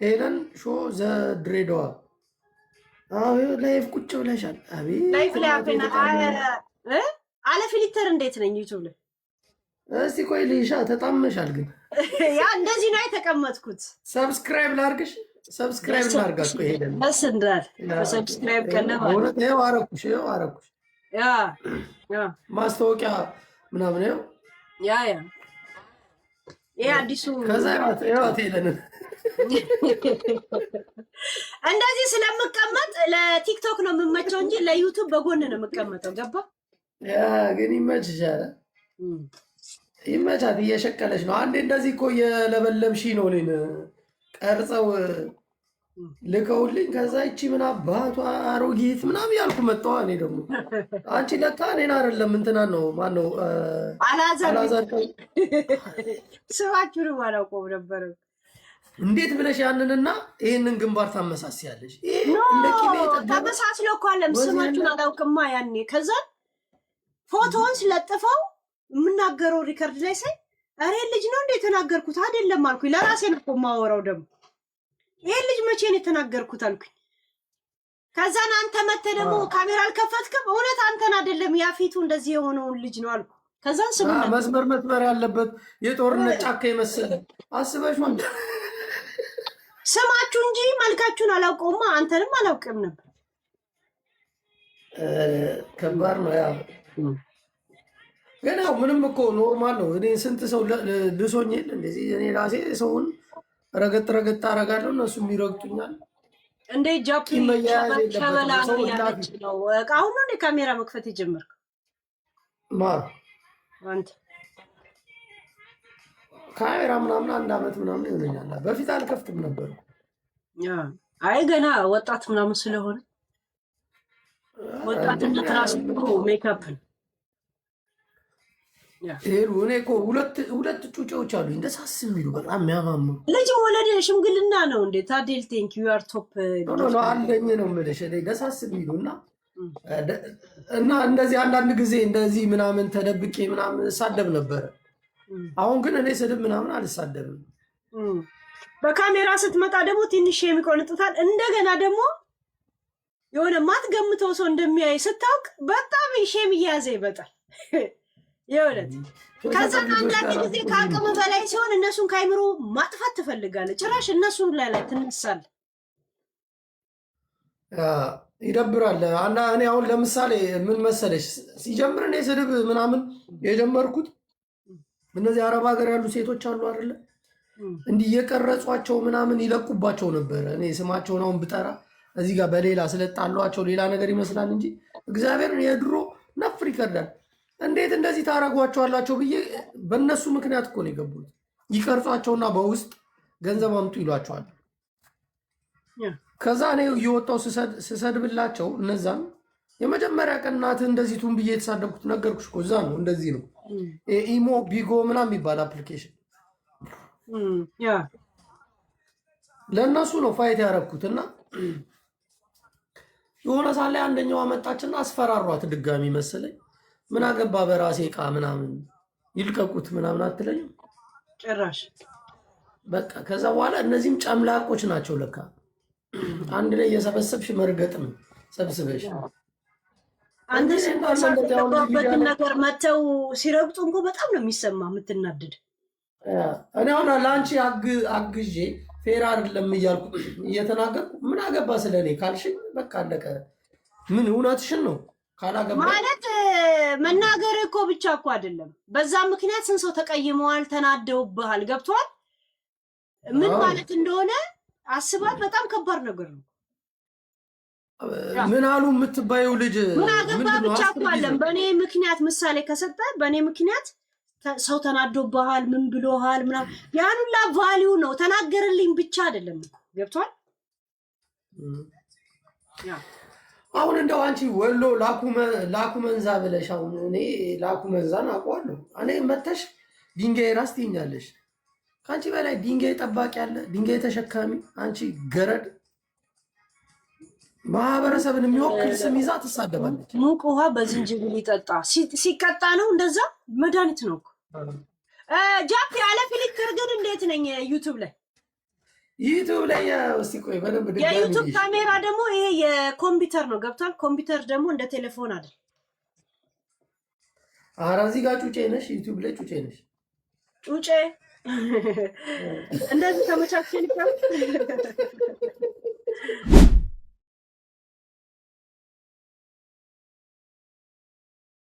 ሄለን ሾው ዘድሬዳዋ ላይፍ ቁጭ ብለሻል። አቤት ላይፍ ላይ አለ ፊልተር እንዴት ነኝ ዩቲዩብ ላይ? እስቲ ቆይ ልይሻ ተጣመሻል። ግን ያ እንደዚህ ነው የተቀመጥኩት። ሰብስክራይብ ላርግሽ፣ ሰብስክራይብ ላርጋሽ። ቆይ ሄደን ደስ እንዳል ሰብስክራይብ ከነባ ይኸው አረኩሽ፣ ይኸው አረኩሽ። ያ ማስታወቂያ ምናምን ይኸው ይሄ አዲሱ ከዛ ይኸው ሄደን እንደዚህ ስለምቀመጥ ለቲክቶክ ነው የምመቸው እንጂ ለዩቲዩብ በጎን ነው የምቀመጠው። ገባ? ያ ግን ይመችሻል። ይመቻት። እየሸቀለች ነው። አንዴ እንደዚህ እኮ የለበለብሺ ነው እኔን ቀርጸው ልከውልኝ። ከዛ ይቺ ምን አባቷ አሮጊት ምናምን ያልኩ መጣዋ። እኔ ደግሞ አንቺ ለካ እኔን አይደለም እንትናን ነው ማነው አላዛር ስማችሁንም አላውቀውም ነበር። እንዴት ብለሽ ያንንና ይህንን ግንባር ታመሳስያለሽ? ተመሳስሎ እኮ አለም። ስማችሁን አላውቅማ ያኔ። ከዛ ፎቶውን ስለጥፈው የምናገረው ሪከርድ ላይ ሳይ አሬ ልጅ ነው እንዴ የተናገርኩት? አይደለም አልኩኝ። ለራሴ ነው እኮ የማወራው። ደግሞ ይሄ ልጅ መቼ ነው የተናገርኩት አልኩኝ። ከዛን አንተ መተህ ደግሞ ካሜራ አልከፈትክም? እውነት አንተን አይደለም ያፊቱ እንደዚህ የሆነውን ልጅ ነው አልኩ። ከዛን መስመር ያለበት የጦርነት ጫካ የመሰለ አስበሽ ማለት ስማችሁ እንጂ መልካችሁን አላውቀውማ። አንተንም አላውቅም ነበር። ከባድ ነው ያ። ግን ያው ምንም እኮ ኖርማል ነው። እኔ ስንት ሰው ልሶኝ የለ እንደዚህ እኔ ራሴ ሰውን ረገጥ አረጋለሁ፣ እነሱም ይረግጡኛል። እንደ ጃፒ ሸበላ ነው ያለች ነው። አሁን ነው ካሜራ መክፈት የጀመርክ? ማ አንተ ካሜራ ምናምን 1 ዓመት ምናምን ይሆነኛል። በፊት አልከፍትም ነበር። አይ ገና ወጣት ምናምን ስለሆነ ወጣትነት ራሱ ሜካፕ ሄሉ እኔ እኮ ሁለት ጩጬዎች አሉ እንደሳስ የሚሉ በጣም የሚያማምሩ። ልጅ ወለደ ሽምግልና ነው እንዴ? ታዴል ቴንክ ዩ አር ቶፕ ነው አለኝ ነው የምልሽ ደሳስ የሚሉ እና እንደዚህ አንዳንድ ጊዜ እንደዚህ ምናምን ተደብቄ ምናምን እሳደብ ነበረ። አሁን ግን እኔ ስድብ ምናምን አልሳደብም። በካሜራ ስትመጣ ደግሞ ትንሽ የሚቆንጥታል። እንደገና ደግሞ የሆነ ማትገምተው ሰው እንደሚያይ ስታውቅ በጣም ሼም እየያዘ ይበጣል። የእውነት ከዛ አንዳንድ ጊዜ ከአቅም በላይ ሲሆን እነሱን ካይምሮ ማጥፋት ትፈልጋለህ። ጭራሽ እነሱን ላይ ትነሳለህ። ይደብራል። እኔ አሁን ለምሳሌ ምን መሰለሽ ሲጀምር እኔ ስድብ ምናምን የጀመርኩት እነዚህ አረብ ሀገር ያሉ ሴቶች አሉ አይደለ? እንዲህ የቀረጿቸው ምናምን ይለቁባቸው ነበረ። እኔ ስማቸውን አሁን ብጠራ እዚህ ጋር በሌላ ስለጣሏቸው ሌላ ነገር ይመስላል እንጂ እግዚአብሔርን የድሮ ነፍር ይቀዳል። እንዴት እንደዚህ ታረጓቸዋላቸው ብዬ በእነሱ ምክንያት እኮ ነው የገቡት። ይቀርጿቸውና በውስጥ ገንዘብ አምጡ ይሏቸዋል። ከዛ እኔ እየወጣው ስሰድብላቸው እነዛም የመጀመሪያ ቀን እናትህ እንደዚህ ቱን ብዬ የተሳደብኩት ነገርኩሽ እኮ እዛ ነው። እንደዚህ ነው ኢሞ ቢጎ ምናምን የሚባል አፕሊኬሽን ለእነሱ ነው ፋይት ያደረግኩት። እና የሆነ ሳለ አንደኛው አመጣችና አስፈራሯት ድጋሚ መሰለኝ። ምን አገባ በራሴ ዕቃ ምናምን ይልቀቁት ምናምን አትለኝም ጭራሽ። በቃ ከዛ በኋላ እነዚህም ጨምላቆች ናቸው ለካ። አንድ ላይ እየሰበሰብሽ መርገጥ ነው ሰብስበሽ። አንድ ሰውበትን ነገር መተው ሲረግጡ እንኳ በጣም ነው የሚሰማ የምትናድድ። እኔ አሁን ለአንቺ አግዤ ፌር አይደለም እያልኩ እየተናገርኩ ምን አገባ ስለኔ ካልሽኝ በቃ አለቀ። ምን እውነትሽን ነው ካላገባ ማለት መናገር እኮ ብቻ እኮ አይደለም። በዛ ምክንያት ስንት ሰው ተቀይመዋል፣ ተናደውብሃል። ገብቷል ምን ማለት እንደሆነ አስባት። በጣም ከባድ ነገር ነው። ምን አሉ የምትባየው ልጅ ምን አገባ ብቻ እኮ አይደለም። በእኔ ምክንያት ምሳሌ ከሰጠ በእኔ ምክንያት ሰው ተናዶብሃል፣ ምን ብሎሃል ምናምን ያን ሁላ ቫልዩ ነው። ተናገርልኝ ብቻ አይደለም። ገብቷል። አሁን እንደው አንቺ ወሎ ላኩ መንዛ ብለሽ አሁን እኔ ላኩ መንዛን አውቀዋለሁ። እኔ መተሽ ድንጋይ ራስ ትይኛለሽ። ከአንቺ በላይ ድንጋይ ጠባቂ አለ፣ ድንጋይ ተሸካሚ። አንቺ ገረድ ማህበረሰብን የሚወክል ስም ይዛ ትሳደባለች። ሙቅ ውሃ በዝንጅብል ይጠጣ ሲቀጣ ነው እንደዛ መድኃኒት ነው። ጃፕ ያለ ፊልተር ግን እንዴት ነኝ ዩቲዩብ ላይ እስቲ ቆይ በደንብ ድጋሚ የዩቲዩብ ካሜራ ደግሞ ይሄ የኮምፒውተር ነው። ገብቷል። ኮምፒውተር ደግሞ እንደ ቴሌፎን አይደል። ኧረ እዚህ ጋር ጩጬ ነሽ፣ ዩቲዩብ ላይ ጩጬ ነሽ። ጩጬ እንደዚህ ተመቻችልኝ።